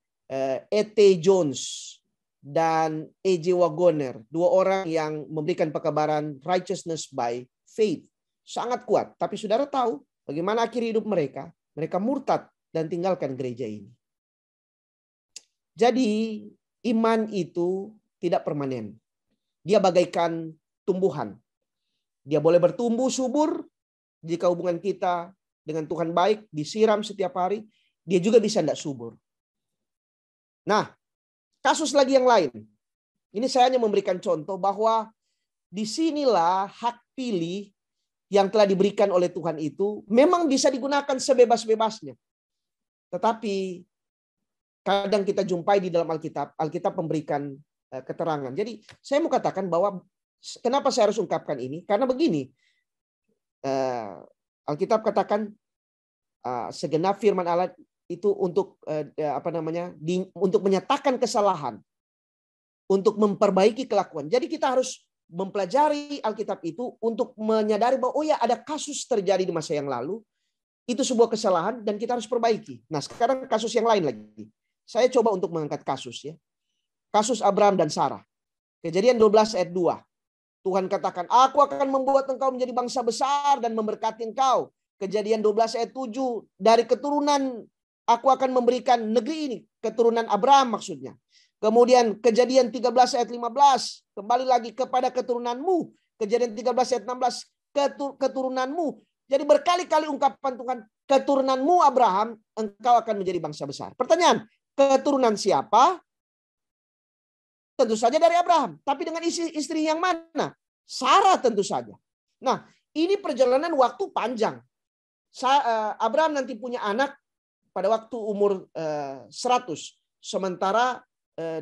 E.T. Jones dan A.J. Wagoner, dua orang yang memberikan pekabaran righteousness by faith. Sangat kuat. Tapi saudara tahu bagaimana akhir hidup mereka? Mereka murtad dan tinggalkan gereja ini. Jadi iman itu tidak permanen. Dia bagaikan tumbuhan. Dia boleh bertumbuh subur jika hubungan kita dengan Tuhan baik, disiram setiap hari. Dia juga bisa tidak subur. Nah, kasus lagi yang lain. Ini saya hanya memberikan contoh bahwa disinilah hak pilih yang telah diberikan oleh Tuhan itu memang bisa digunakan sebebas-bebasnya. Tetapi kadang kita jumpai di dalam Alkitab, Alkitab memberikan keterangan. Jadi saya mau katakan bahwa kenapa saya harus ungkapkan ini? Karena begini, Alkitab katakan segenap firman Allah itu untuk untuk menyatakan kesalahan, untuk memperbaiki kelakuan. Jadi kita harus mempelajari Alkitab itu untuk menyadari bahwa oh ya, ada kasus terjadi di masa yang lalu, itu sebuah kesalahan dan kita harus perbaiki. Nah, sekarang kasus yang lain lagi. Saya coba untuk mengangkat kasus ya. Kasus Abraham dan Sarah. Kejadian 12 ayat 2. Tuhan katakan, aku akan membuat engkau menjadi bangsa besar dan memberkati engkau. Kejadian 12 ayat 7. Dari keturunan aku akan memberikan negeri ini. Keturunan Abraham maksudnya. Kemudian kejadian 13 ayat 15. Kembali lagi kepada keturunanmu. Kejadian 13 ayat 16. Keturunanmu. Jadi berkali-kali ungkapan Tuhan. Keturunanmu Abraham, engkau akan menjadi bangsa besar. Pertanyaan, keturunan siapa? Tentu saja dari Abraham. Tapi dengan istri yang mana? Sarah tentu saja. Nah, ini perjalanan waktu panjang. Abraham nanti punya anak pada waktu umur 100. Sementara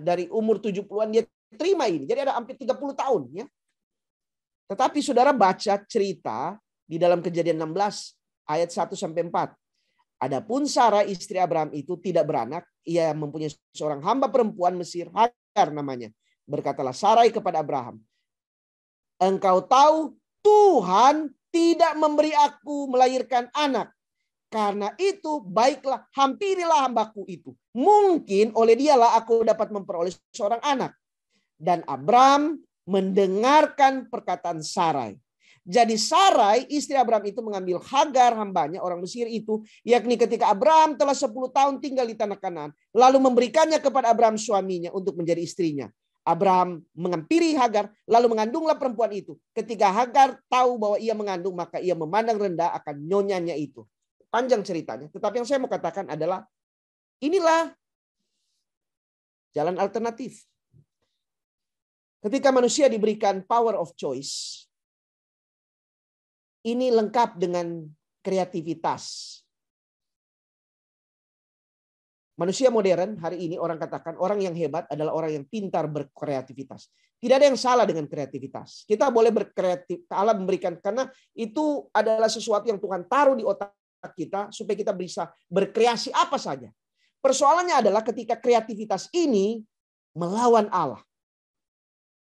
dari umur 70-an dia terima ini. Jadi ada hampir 30 tahun. Ya. Tetapi saudara baca cerita di dalam Kejadian 16 ayat 1-4. Adapun Sarah istri Abraham itu tidak beranak. Ia mempunyai seorang hamba perempuan Mesir, Hagar namanya. Berkatalah Sarai kepada Abraham, engkau tahu Tuhan tidak memberi aku melahirkan anak. Karena itu baiklah hampirilah hambaku itu. Mungkin oleh dialah aku dapat memperoleh seorang anak. Dan Abraham mendengarkan perkataan Sarai. Jadi Sarai istri Abraham itu mengambil Hagar hambanya orang Mesir itu. Yakni ketika Abraham telah 10 tahun tinggal di tanah Kanaan. Lalu memberikannya kepada Abraham suaminya untuk menjadi istrinya. Abraham menghampiri Hagar lalu mengandunglah perempuan itu. Ketika Hagar tahu bahwa ia mengandung maka ia memandang rendah akan nyonyanya itu. Panjang ceritanya. Tetapi yang saya mau katakan adalah inilah jalan alternatif. Ketika manusia diberikan power of choice, ini lengkap dengan kreativitas. Manusia modern hari ini orang katakan orang yang hebat adalah orang yang pintar berkreativitas. Tidak ada yang salah dengan kreativitas. Kita boleh berkreatif, Allah memberikan karena itu adalah sesuatu yang Tuhan taruh di otak kita supaya kita bisa berkreasi apa saja. Persoalannya adalah ketika kreativitas ini melawan Allah.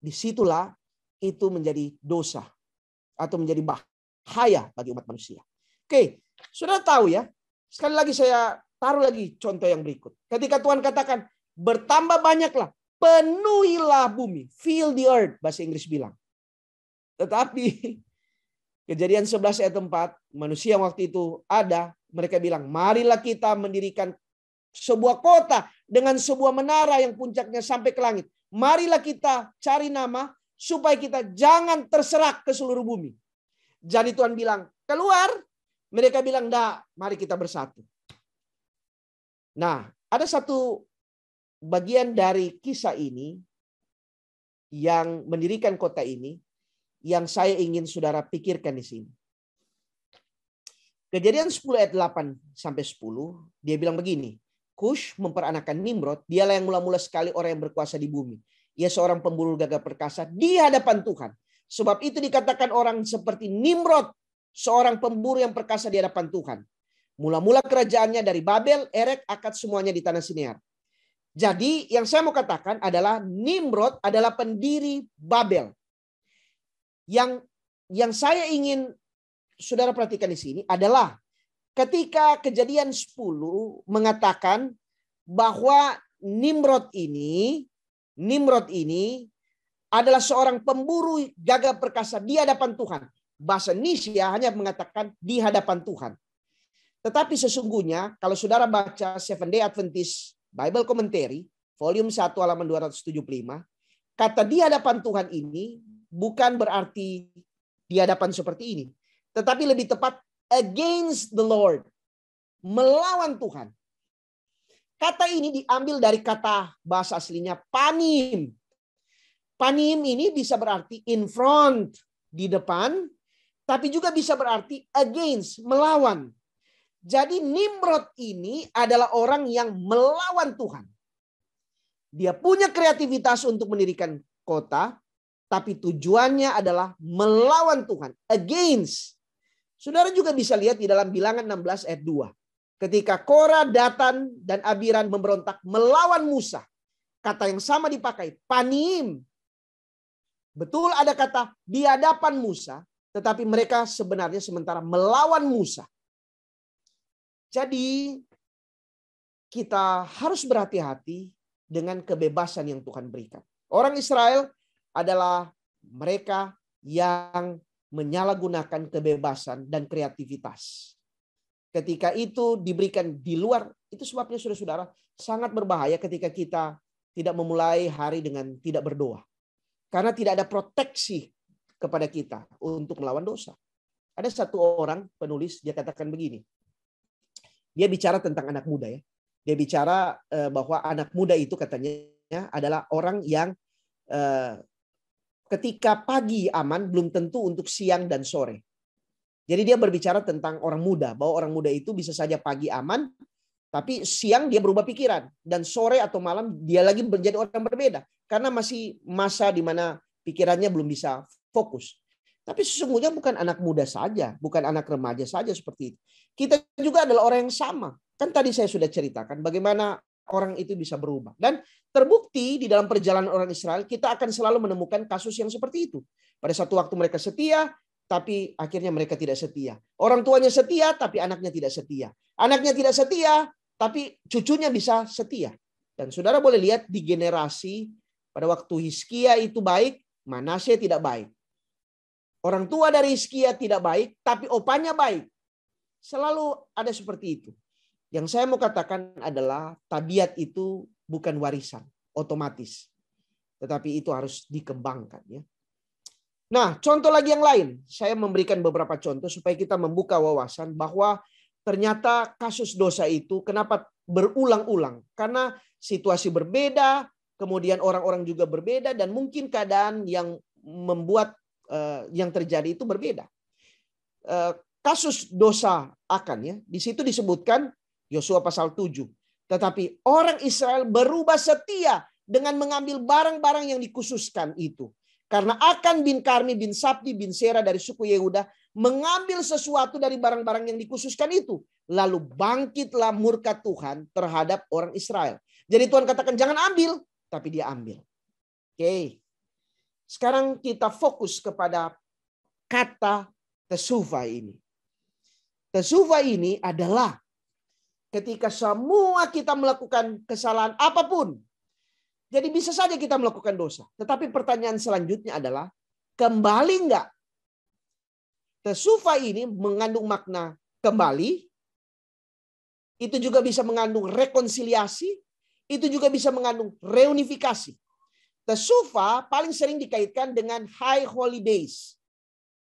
Disitulah itu menjadi dosa atau menjadi bahaya bagi umat manusia. Oke, sudah tahu ya. Sekali lagi saya taruh lagi contoh yang berikut. Ketika Tuhan katakan bertambah banyaklah, penuhilah bumi, fill the earth bahasa Inggris bilang. Tetapi Kejadian 11 ayat 4, manusia waktu itu ada, mereka bilang, marilah kita mendirikan sebuah kota dengan sebuah menara yang puncaknya sampai ke langit. Marilah kita cari nama supaya kita jangan terserak ke seluruh bumi. Jadi Tuhan bilang, keluar. Mereka bilang, enggak, mari kita bersatu. Nah, ada satu bagian dari kisah ini yang mendirikan kota ini yang saya ingin saudara pikirkan di sini. Kejadian 10 ayat 8 sampai 10, dia bilang begini. Kush memperanakan Nimrod, dialah yang mula-mula sekali orang yang berkuasa di bumi. Ia seorang pemburu gagah perkasa di hadapan Tuhan. Sebab itu dikatakan orang seperti Nimrod, seorang pemburu yang perkasa di hadapan Tuhan. Mula-mula kerajaannya dari Babel, Erek, Akad, semuanya di tanah Sinear. Jadi yang saya mau katakan adalah Nimrod adalah pendiri Babel. Yang saya ingin saudara perhatikan di sini adalah ketika Kejadian 10 mengatakan bahwa Nimrod ini adalah seorang pemburu gagah perkasa di hadapan Tuhan. Bahasa Indonesia hanya mengatakan di hadapan Tuhan. Tetapi sesungguhnya kalau saudara baca Seventh-day Adventist Bible Commentary, volume 1 halaman 275, kata di hadapan Tuhan ini bukan berarti di hadapan seperti ini. Tetapi lebih tepat against the Lord. Melawan Tuhan. Kata ini diambil dari kata bahasa aslinya panim. Panim ini bisa berarti in front, di depan. Tapi juga bisa berarti against, melawan. Jadi Nimrod ini adalah orang yang melawan Tuhan. Dia punya kreativitas untuk mendirikan kota. Tapi tujuannya adalah melawan Tuhan. Against. Saudara juga bisa lihat di dalam Bilangan 16 ayat 2. Ketika Korah, Datan, dan Abiram memberontak melawan Musa. Kata yang sama dipakai. Panim. Betul ada kata di hadapan Musa. Tetapi mereka sebenarnya sementara melawan Musa. Jadi kita harus berhati-hati dengan kebebasan yang Tuhan berikan. Orang Israel adalah mereka yang menyalahgunakan kebebasan dan kreativitas. Ketika itu diberikan di luar, itu sebabnya saudara-saudara sangat berbahaya ketika kita tidak memulai hari dengan tidak berdoa. Karena tidak ada proteksi kepada kita untuk melawan dosa. Ada satu orang penulis, dia katakan begini. Dia bicara tentang anak muda ya. Dia bicara bahwa anak muda itu katanya adalah orang yang ketika pagi aman belum tentu untuk siang dan sore. Jadi dia berbicara tentang orang muda, bahwa orang muda itu bisa saja pagi aman, tapi siang dia berubah pikiran. Dan sore atau malam dia lagi menjadi orang berbeda. Karena masih masa di mana pikirannya belum bisa fokus. Tapi sesungguhnya bukan anak muda saja, bukan anak remaja saja seperti itu. Kita juga adalah orang yang sama. Kan tadi saya sudah ceritakan bagaimana orang itu bisa berubah. Dan terbukti di dalam perjalanan orang Israel, kita akan selalu menemukan kasus yang seperti itu. Pada satu waktu mereka setia, tapi akhirnya mereka tidak setia. Orang tuanya setia, tapi anaknya tidak setia. Anaknya tidak setia, tapi cucunya bisa setia. Dan saudara boleh lihat di generasi, pada waktu Hizkia itu baik, Manasye tidak baik. Orang tua dari Hizkia tidak baik, tapi opanya baik. Selalu ada seperti itu. Yang saya mau katakan adalah tabiat itu bukan warisan otomatis. Tetapi itu harus dikembangkan. Ya. Nah, contoh lagi yang lain. Saya memberikan beberapa contoh supaya kita membuka wawasan bahwa ternyata kasus dosa itu kenapa berulang-ulang. Karena situasi berbeda, kemudian orang-orang juga berbeda, dan mungkin keadaan yang membuat yang terjadi itu berbeda. Kasus dosa Akan ya, di situ disebutkan Yosua pasal 7. Tetapi orang Israel berubah setia dengan mengambil barang-barang yang dikhususkan itu. Karena Akan bin Karmi bin Sabdi bin Sera dari suku Yehuda mengambil sesuatu dari barang-barang yang dikhususkan itu. Lalu bangkitlah murka Tuhan terhadap orang Israel. Jadi Tuhan katakan jangan ambil, tapi dia ambil. Oke. Sekarang kita fokus kepada kata tesuva ini. Tesuva ini adalah ketika semua kita melakukan kesalahan apapun. Jadi bisa saja kita melakukan dosa. Tetapi pertanyaan selanjutnya adalah, kembali enggak? Tesuva ini mengandung makna kembali. Itu juga bisa mengandung rekonsiliasi. Itu juga bisa mengandung reunifikasi. Tesuva paling sering dikaitkan dengan High Holy Days.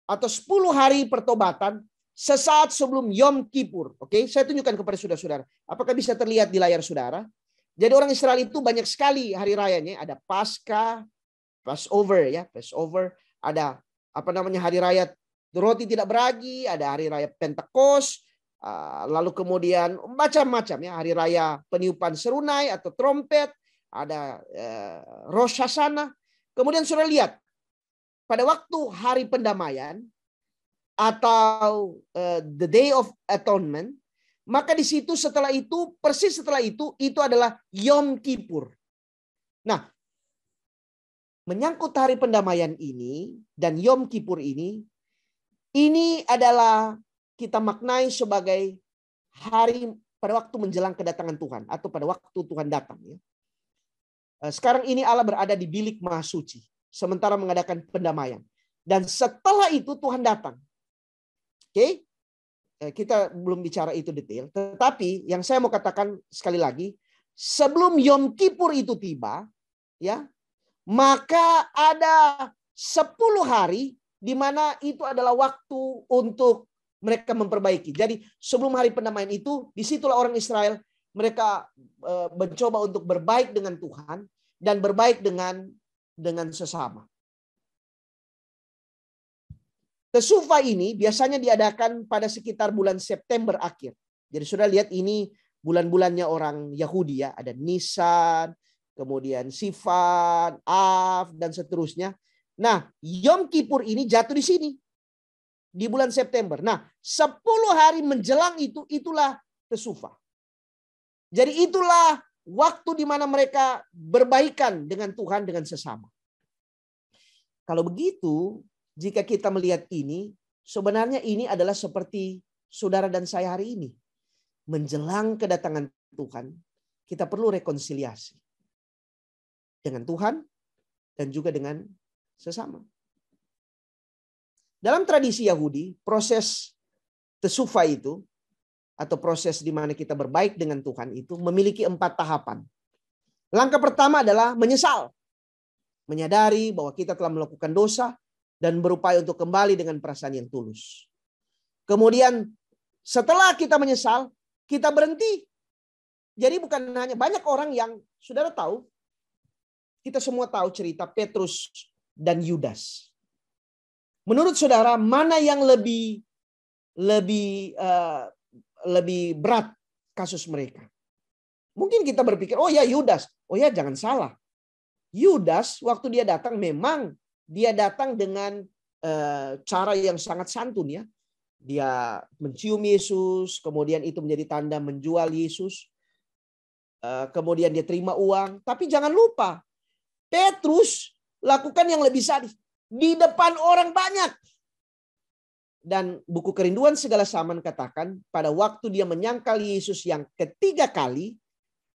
Atau 10 hari pertobatan sesaat sebelum Yom Kippur. Oke, saya tunjukkan kepada saudara-saudara. Apakah bisa terlihat di layar saudara? Jadi orang Israel itu banyak sekali hari rayanya. Ada Paskah, Passover ya, Passover. Ada hari raya roti tidak beragi, ada hari raya Pentekost, lalu kemudian macam-macam ya, hari raya peniupan serunai atau trompet, ada Rosh Hashanah. Kemudian saudara lihat, pada waktu hari pendamaian atau the Day of Atonement, maka di situ setelah itu, persis setelah itu adalah Yom Kippur. Nah, menyangkut hari pendamaian ini dan Yom Kippur ini adalah kita maknai sebagai hari pada waktu menjelang kedatangan Tuhan atau pada waktu Tuhan datang. Ya. Sekarang ini Allah berada di bilik Maha Suci sementara mengadakan pendamaian. Dan setelah itu Tuhan datang. Oke, kita belum bicara itu detail. Tetapi yang saya mau katakan sekali lagi, sebelum Yom Kippur itu tiba, ya, maka ada 10 hari di mana itu adalah waktu untuk mereka memperbaiki. Jadi sebelum hari pendamaian itu, disitulah orang Israel mereka mencoba untuk berbaik dengan Tuhan dan berbaik dengan sesama. Tesufa ini biasanya diadakan pada sekitar bulan September akhir. Jadi sudah lihat ini bulan-bulannya orang Yahudi ya. Ada Nisan, kemudian Sivan, Av, dan seterusnya. Nah, Yom Kippur ini jatuh di sini. Di bulan September. Nah, 10 hari menjelang itulah Tesufa. Jadi itulah waktu di mana mereka berbaikan dengan Tuhan, dengan sesama. Kalau begitu, jika kita melihat ini, sebenarnya ini adalah seperti saudara dan saya hari ini. Menjelang kedatangan Tuhan, kita perlu rekonsiliasi. Dengan Tuhan dan juga dengan sesama. Dalam tradisi Yahudi, proses Tesufa itu, atau proses di mana kita berbaik dengan Tuhan itu memiliki 4 tahapan. Langkah pertama adalah menyesal. Menyadari bahwa kita telah melakukan dosa dan berupaya untuk kembali dengan perasaan yang tulus. Kemudian setelah kita menyesal, kita berhenti. Jadi bukan hanya banyak orang yang saudara tahu, kita semua tahu cerita Petrus dan Yudas. Menurut saudara, mana yang lebih berat kasus mereka? Mungkin kita berpikir, oh ya Yudas. Oh ya jangan salah. Yudas waktu dia datang memang dia datang dengan cara yang sangat santun ya. Dia mencium Yesus, kemudian itu menjadi tanda menjual Yesus. Kemudian dia terima uang. Tapi jangan lupa, Petrus lakukan yang lebih sadis. Di depan orang banyak. Dan buku Kerinduan Segala Zaman katakan, pada waktu dia menyangkal Yesus yang ketiga kali,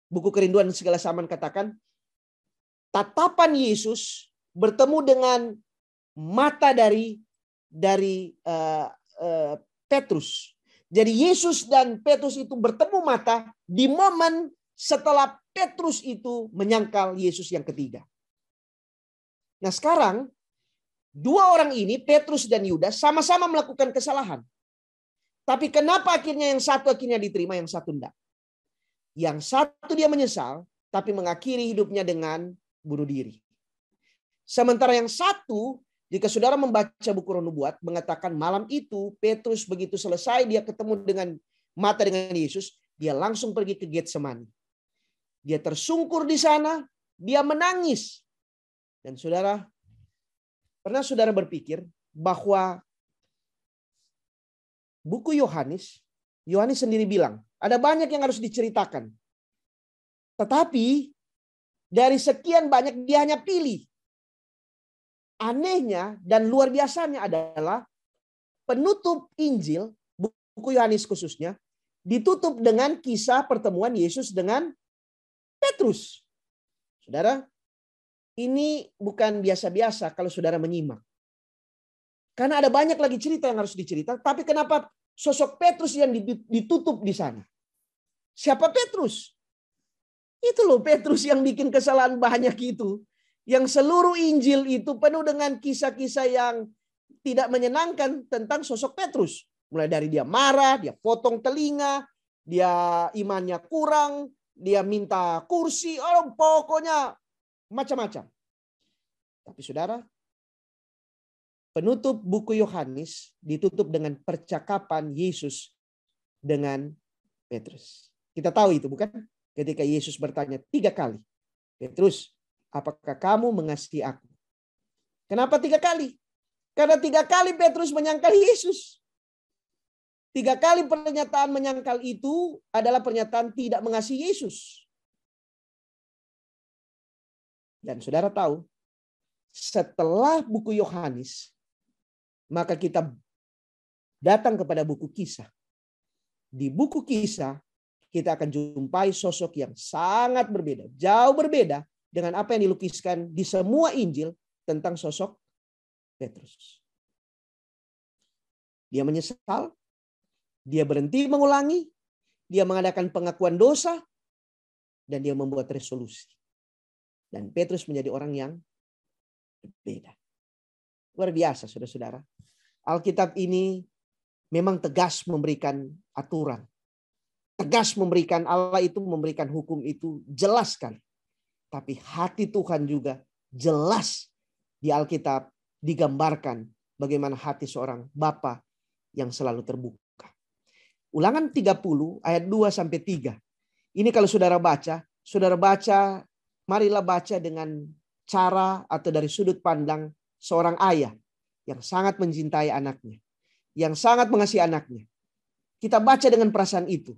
buku Kerinduan Segala Zaman katakan, tatapan Yesus bertemu dengan mata dari Petrus. Jadi Yesus dan Petrus itu bertemu mata di momen setelah Petrus itu menyangkal Yesus yang ketiga. Nah sekarang, 2 orang ini, Petrus dan Yudas, sama-sama melakukan kesalahan. Tapi kenapa akhirnya yang satu akhirnya diterima, yang satu enggak? Yang satu dia menyesal, tapi mengakhiri hidupnya dengan bunuh diri. Sementara yang satu, jika saudara membaca buku Roh Nubuat, mengatakan malam itu Petrus begitu selesai dia ketemu dengan mata dengan Yesus, dia langsung pergi ke Getsemani. Dia tersungkur di sana, dia menangis. Dan saudara, pernah saudara berpikir bahwa buku Yohanes sendiri bilang, ada banyak yang harus diceritakan. Tetapi dari sekian banyak dia hanya pilih. Anehnya dan luar biasanya adalah penutup Injil, buku Yohanes khususnya, ditutup dengan kisah pertemuan Yesus dengan Petrus. Saudara, ini bukan biasa-biasa kalau saudara menyimak. Karena ada banyak lagi cerita yang harus diceritakan. Tapi kenapa sosok Petrus yang ditutup di sana? Siapa Petrus? Itu loh Petrus yang bikin kesalahan banyak itu. Yang seluruh Injil itu penuh dengan kisah-kisah yang tidak menyenangkan tentang sosok Petrus. Mulai dari dia marah, dia potong telinga, dia imannya kurang, dia minta kursi, pokoknya macam-macam. Tapi saudara, penutup buku Yohanes ditutup dengan percakapan Yesus dengan Petrus. Kita tahu itu bukan? Ketika Yesus bertanya 3 kali. Petrus, apakah kamu mengasihi aku? Kenapa 3 kali? Karena 3 kali Petrus menyangkal Yesus. 3 kali pernyataan menyangkal itu adalah pernyataan tidak mengasihi Yesus. Dan saudara tahu, setelah buku Yohanes, maka kita datang kepada buku Kisah. Di buku Kisah, kita akan jumpai sosok yang sangat berbeda, jauh berbeda dengan apa yang dilukiskan di semua Injil tentang sosok Petrus. Dia menyesal, dia berhenti mengulangi, dia mengadakan pengakuan dosa, dan dia membuat resolusi. Dan Petrus menjadi orang yang berbeda. Luar biasa, saudara-saudara. Alkitab ini memang tegas memberikan aturan. Tegas memberikan, Allah itu memberikan hukum itu jelas sekali. Tapi hati Tuhan juga jelas di Alkitab digambarkan bagaimana hati seorang bapa yang selalu terbuka. Ulangan 30 ayat 2-3. Ini kalau saudara baca, marilah baca dengan cara atau dari sudut pandang seorang ayah yang sangat mencintai anaknya, yang sangat mengasihi anaknya. Kita baca dengan perasaan itu.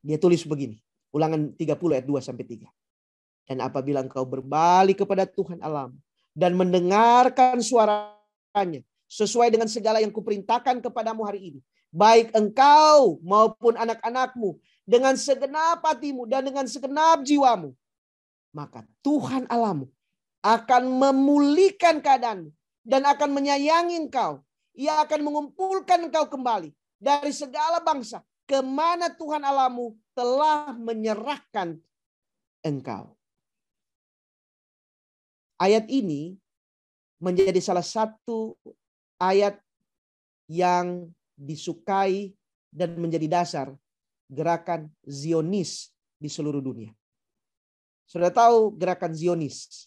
Dia tulis begini, Ulangan 30 ayat 2-3. Dan apabila engkau berbalik kepada Tuhan Allahmu dan mendengarkan suaranya sesuai dengan segala yang kuperintahkan kepadamu hari ini, baik engkau maupun anak-anakmu dengan segenap hatimu dan dengan segenap jiwamu, maka Tuhan Allahmu akan memulihkan keadaanmu dan akan menyayangi engkau. Ia akan mengumpulkan engkau kembali dari segala bangsa kemana Tuhan Allahmu telah menyerahkan engkau. Ayat ini menjadi salah satu ayat yang disukai dan menjadi dasar gerakan Zionis di seluruh dunia. Sudah tahu gerakan Zionis?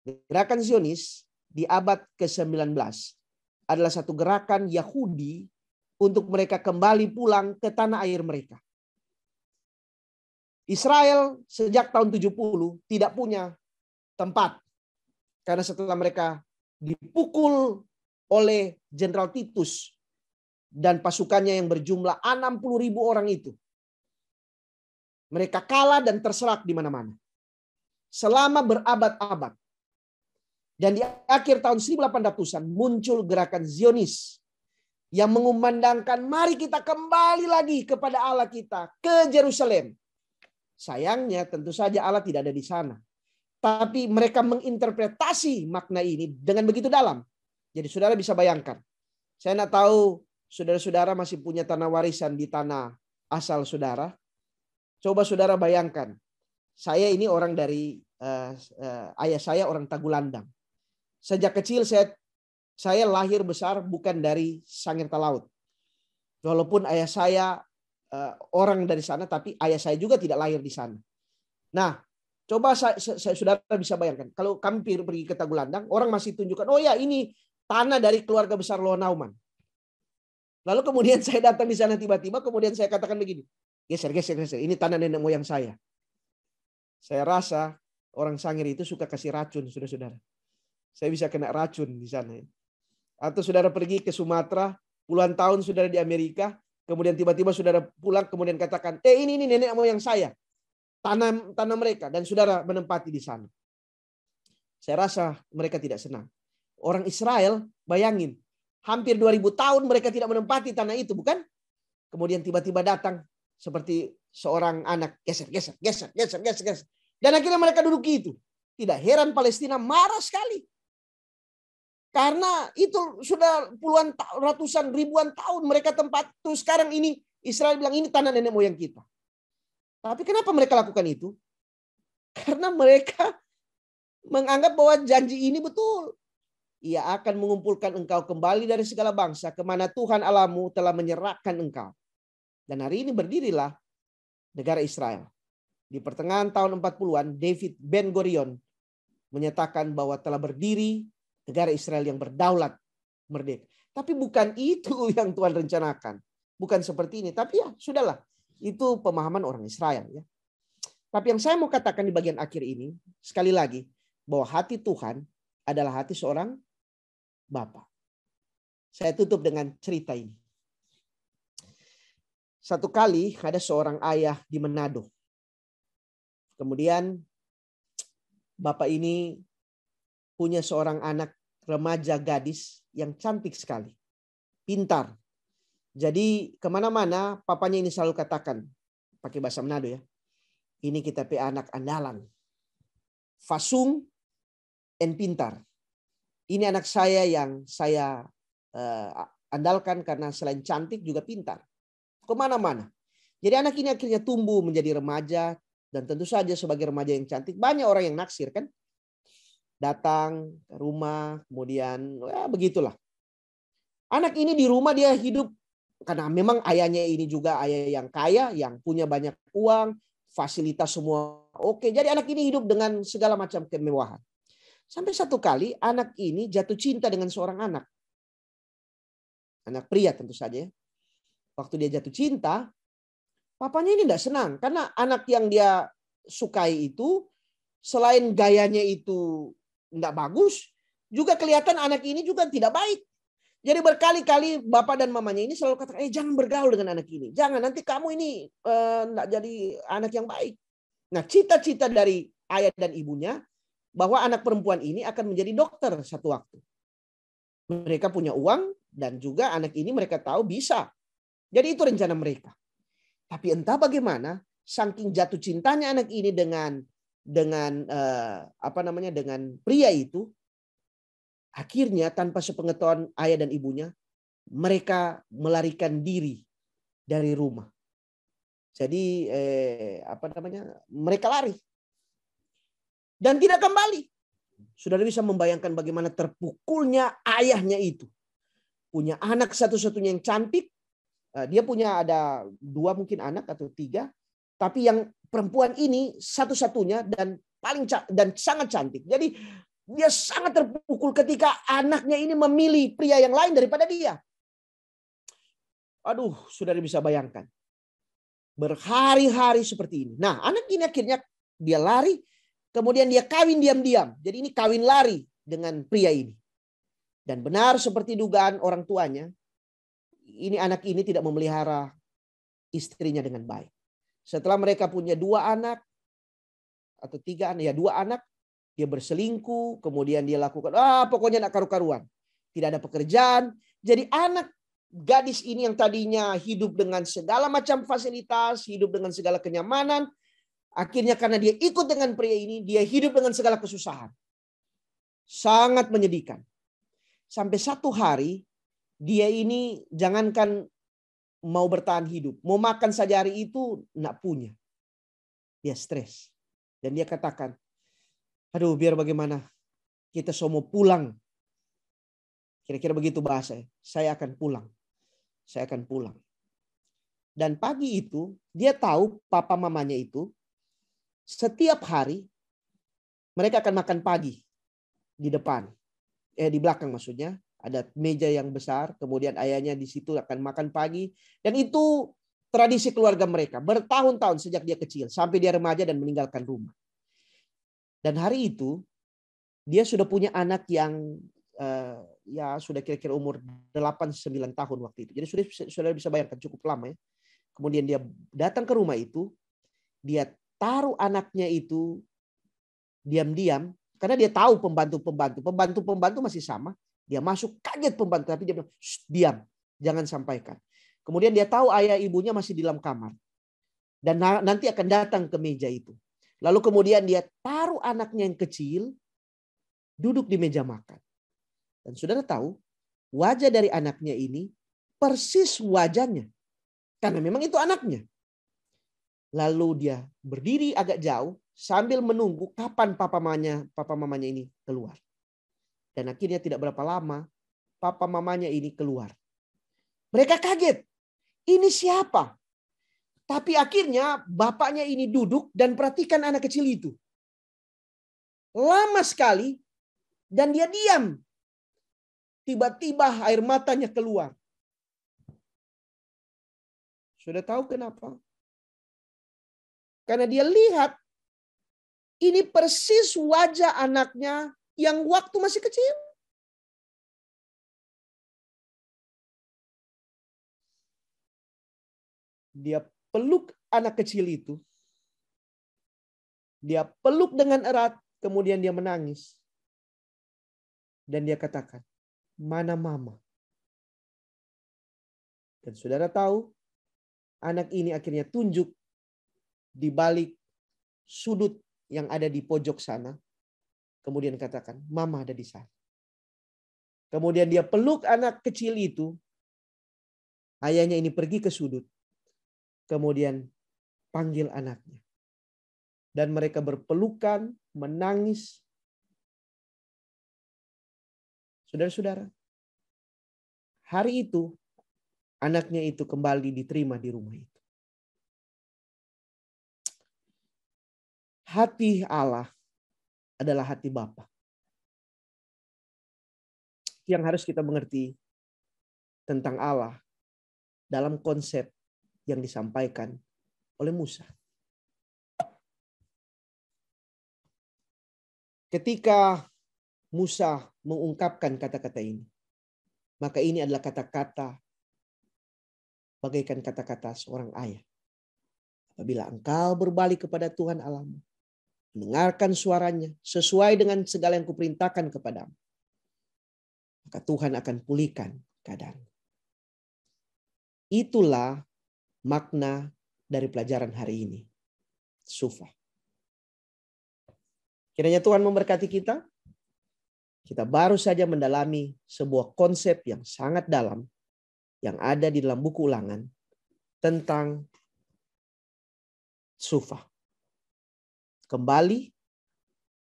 Gerakan Zionis di abad ke-19 adalah satu gerakan Yahudi untuk mereka kembali pulang ke tanah air mereka. Israel sejak tahun 70 tidak punya tempat. Karena setelah mereka dipukul oleh Jenderal Titus dan pasukannya yang berjumlah 60.000 orang itu, mereka kalah dan terserak di mana-mana. Selama berabad-abad. Dan di akhir tahun 1800-an muncul gerakan Zionis yang mengumandangkan mari kita kembali lagi kepada Allah kita, ke Yerusalem. Sayangnya tentu saja Allah tidak ada di sana. Tapi mereka menginterpretasi makna ini dengan begitu dalam. Jadi saudara bisa bayangkan. Saya tidak tahu saudara-saudara masih punya tanah warisan di tanah asal saudara. Coba saudara bayangkan. Saya ini orang dari ayah saya orang Tagulandang. Sejak kecil saya lahir besar bukan dari Sangirta Laut. Walaupun ayah saya orang dari sana, tapi ayah saya juga tidak lahir di sana. Nah, coba saudara bisa bayangkan. Kalau kami pergi ke Tagulandang, orang masih tunjukkan, oh ya ini tanah dari keluarga besar Lohnauman. Lalu kemudian saya datang di sana tiba-tiba, kemudian saya katakan begini, geser. Ini tanah nenek moyang saya. Saya rasa orang Sangir itu suka kasih racun, saudara-saudara. Saya bisa kena racun di sana. Atau saudara pergi ke Sumatera, puluhan tahun saudara di Amerika, kemudian tiba-tiba saudara pulang, kemudian katakan, ini nenek moyang saya. Tanah mereka, dan saudara menempati di sana. Saya rasa mereka tidak senang. Orang Israel, bayangin, hampir 2000 tahun mereka tidak menempati tanah itu, bukan? Kemudian tiba-tiba datang seperti seorang anak, geser. Dan akhirnya mereka duduk itu. Tidak heran Palestina marah sekali. Karena itu sudah puluhan, ratusan, ribuan tahun mereka tempat. Terus sekarang ini Israel bilang ini tanah nenek moyang kita. Tapi kenapa mereka lakukan itu? Karena mereka menganggap bahwa janji ini betul. Ia akan mengumpulkan engkau kembali dari segala bangsa kemana Tuhan Allahmu telah menyerahkan engkau. Dan hari ini berdirilah negara Israel. Di pertengahan tahun 40-an, David Ben Gurion menyatakan bahwa telah berdiri negara Israel yang berdaulat, merdeka. Tapi bukan itu yang Tuhan rencanakan. Bukan seperti ini. Tapi ya sudahlah. Itu pemahaman orang Israel. Ya. Tapi yang saya mau katakan di bagian akhir ini, sekali lagi, bahwa hati Tuhan adalah hati seorang Bapa. Saya tutup dengan cerita ini. Satu kali ada seorang ayah di Manado. Kemudian Bapak ini punya seorang anak remaja gadis yang cantik sekali. Pintar. Jadi kemana-mana papanya ini selalu katakan, pakai bahasa Manado ya, ini kita pe anak andalan. Fasung and pintar. Ini anak saya yang saya andalkan karena selain cantik juga pintar. Kemana-mana. Jadi anak ini akhirnya tumbuh menjadi remaja. Dan tentu saja sebagai remaja yang cantik, banyak orang yang naksir kan. Datang ke rumah, kemudian ya begitulah. Anak ini di rumah dia hidup, karena memang ayahnya ini juga ayah yang kaya, yang punya banyak uang, fasilitas semua oke. Jadi anak ini hidup dengan segala macam kemewahan. Sampai satu kali anak ini jatuh cinta dengan seorang anak. Anak pria tentu saja. Waktu dia jatuh cinta, papanya ini tidak senang. Karena anak yang dia sukai itu, selain gayanya itu tidak bagus, juga kelihatan anak ini juga tidak baik. Jadi berkali-kali bapak dan mamanya ini selalu katakan, jangan bergaul dengan anak ini. Jangan, nanti kamu ini tidak jadi anak yang baik. Nah, cita-cita dari ayah dan ibunya, bahwa anak perempuan ini akan menjadi dokter satu waktu. Mereka punya uang dan juga anak ini mereka tahu bisa. Jadi itu rencana mereka. Tapi entah bagaimana, saking jatuh cintanya anak ini dengan pria itu, akhirnya tanpa sepengetahuan ayah dan ibunya, mereka melarikan diri dari rumah. Jadi mereka lari. Dan tidak kembali. Saudara bisa membayangkan bagaimana terpukulnya ayahnya itu. Punya anak satu-satunya yang cantik. Dia punya ada 2 mungkin anak atau 3. Tapi yang perempuan ini satu-satunya dan sangat cantik. Jadi dia sangat terpukul ketika anaknya ini memilih pria yang lain daripada dia. Aduh, saudara bisa bayangkan. Berhari-hari seperti ini. Nah, anak ini akhirnya dia lari. Kemudian dia kawin diam-diam. Jadi ini kawin lari dengan pria ini. Dan benar seperti dugaan orang tuanya, ini anak ini tidak memelihara istrinya dengan baik. Setelah mereka punya 2 anak atau 3 anak, ya 2 anak, dia berselingkuh, kemudian dia lakukan pokoknya nak karu-karuan. Tidak ada pekerjaan. Jadi anak gadis ini yang tadinya hidup dengan segala macam fasilitas, hidup dengan segala kenyamanan, akhirnya karena dia ikut dengan pria ini, dia hidup dengan segala kesusahan. Sangat menyedihkan. Sampai satu hari, dia ini jangankan mau bertahan hidup, mau makan saja hari itu enggak punya. Dia stres. Dan dia katakan, aduh biar bagaimana, kita semua pulang. Kira-kira begitu bahasanya. Saya akan pulang. Saya akan pulang. Dan pagi itu, dia tahu papa mamanya itu, setiap hari mereka akan makan pagi di depan, di belakang maksudnya ada meja yang besar, kemudian ayahnya di situ akan makan pagi, dan itu tradisi keluarga mereka bertahun-tahun sejak dia kecil sampai dia remaja dan meninggalkan rumah. Dan hari itu dia sudah punya anak yang ya sudah kira-kira umur 8-9 tahun waktu itu. Jadi sudah bisa bayangkan cukup lama ya. Kemudian dia datang ke rumah itu, dia taruh anaknya itu diam-diam karena dia tahu pembantu masih sama. Dia masuk kaget pembantu, tapi dia bilang, diam, jangan sampaikan. Kemudian dia tahu ayah ibunya masih di dalam kamar dan nanti akan datang ke meja itu. Lalu kemudian dia taruh anaknya yang kecil duduk di meja makan. Dan saudara tahu wajah dari anaknya ini persis wajahnya karena memang itu anaknya. Lalu dia berdiri agak jauh sambil menunggu kapan papa mamanya ini keluar. Dan akhirnya tidak berapa lama, papa mamanya ini keluar. Mereka kaget. Ini siapa? Tapi akhirnya bapaknya ini duduk dan perhatikan anak kecil itu. Lama sekali dan dia diam. Tiba-tiba air matanya keluar. Sudah tahu kenapa? Karena dia lihat ini persis wajah anaknya yang waktu masih kecil. Dia peluk anak kecil itu. Dia peluk dengan erat, kemudian dia menangis. Dan dia katakan, "Mana mama?" Dan saudara tahu, anak ini akhirnya tunjuk di balik sudut yang ada di pojok sana. Kemudian katakan, "Mama ada di sana." Kemudian dia peluk anak kecil itu. Ayahnya ini pergi ke sudut. Kemudian panggil anaknya. Dan mereka berpelukan, menangis. Saudara-saudara, hari itu anaknya itu kembali diterima di rumah itu. Hati Allah adalah hati Bapa. Yang harus kita mengerti tentang Allah dalam konsep yang disampaikan oleh Musa. Ketika Musa mengungkapkan kata-kata ini, maka ini adalah kata-kata bagaikan kata-kata seorang ayah. Apabila engkau berbalik kepada Tuhan Allahmu, mendengarkan suaranya sesuai dengan segala yang kuperintahkan kepadamu, maka Tuhan akan pulihkan keadaanmu. Itulah makna dari pelajaran hari ini. Sufa. Kiranya Tuhan memberkati kita. Kita baru saja mendalami sebuah konsep yang sangat dalam yang ada di dalam buku Ulangan tentang Sufa. Kembali,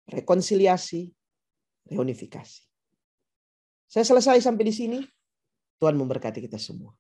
rekonsiliasi, reunifikasi. Saya selesai sampai di sini. Tuhan memberkati kita semua.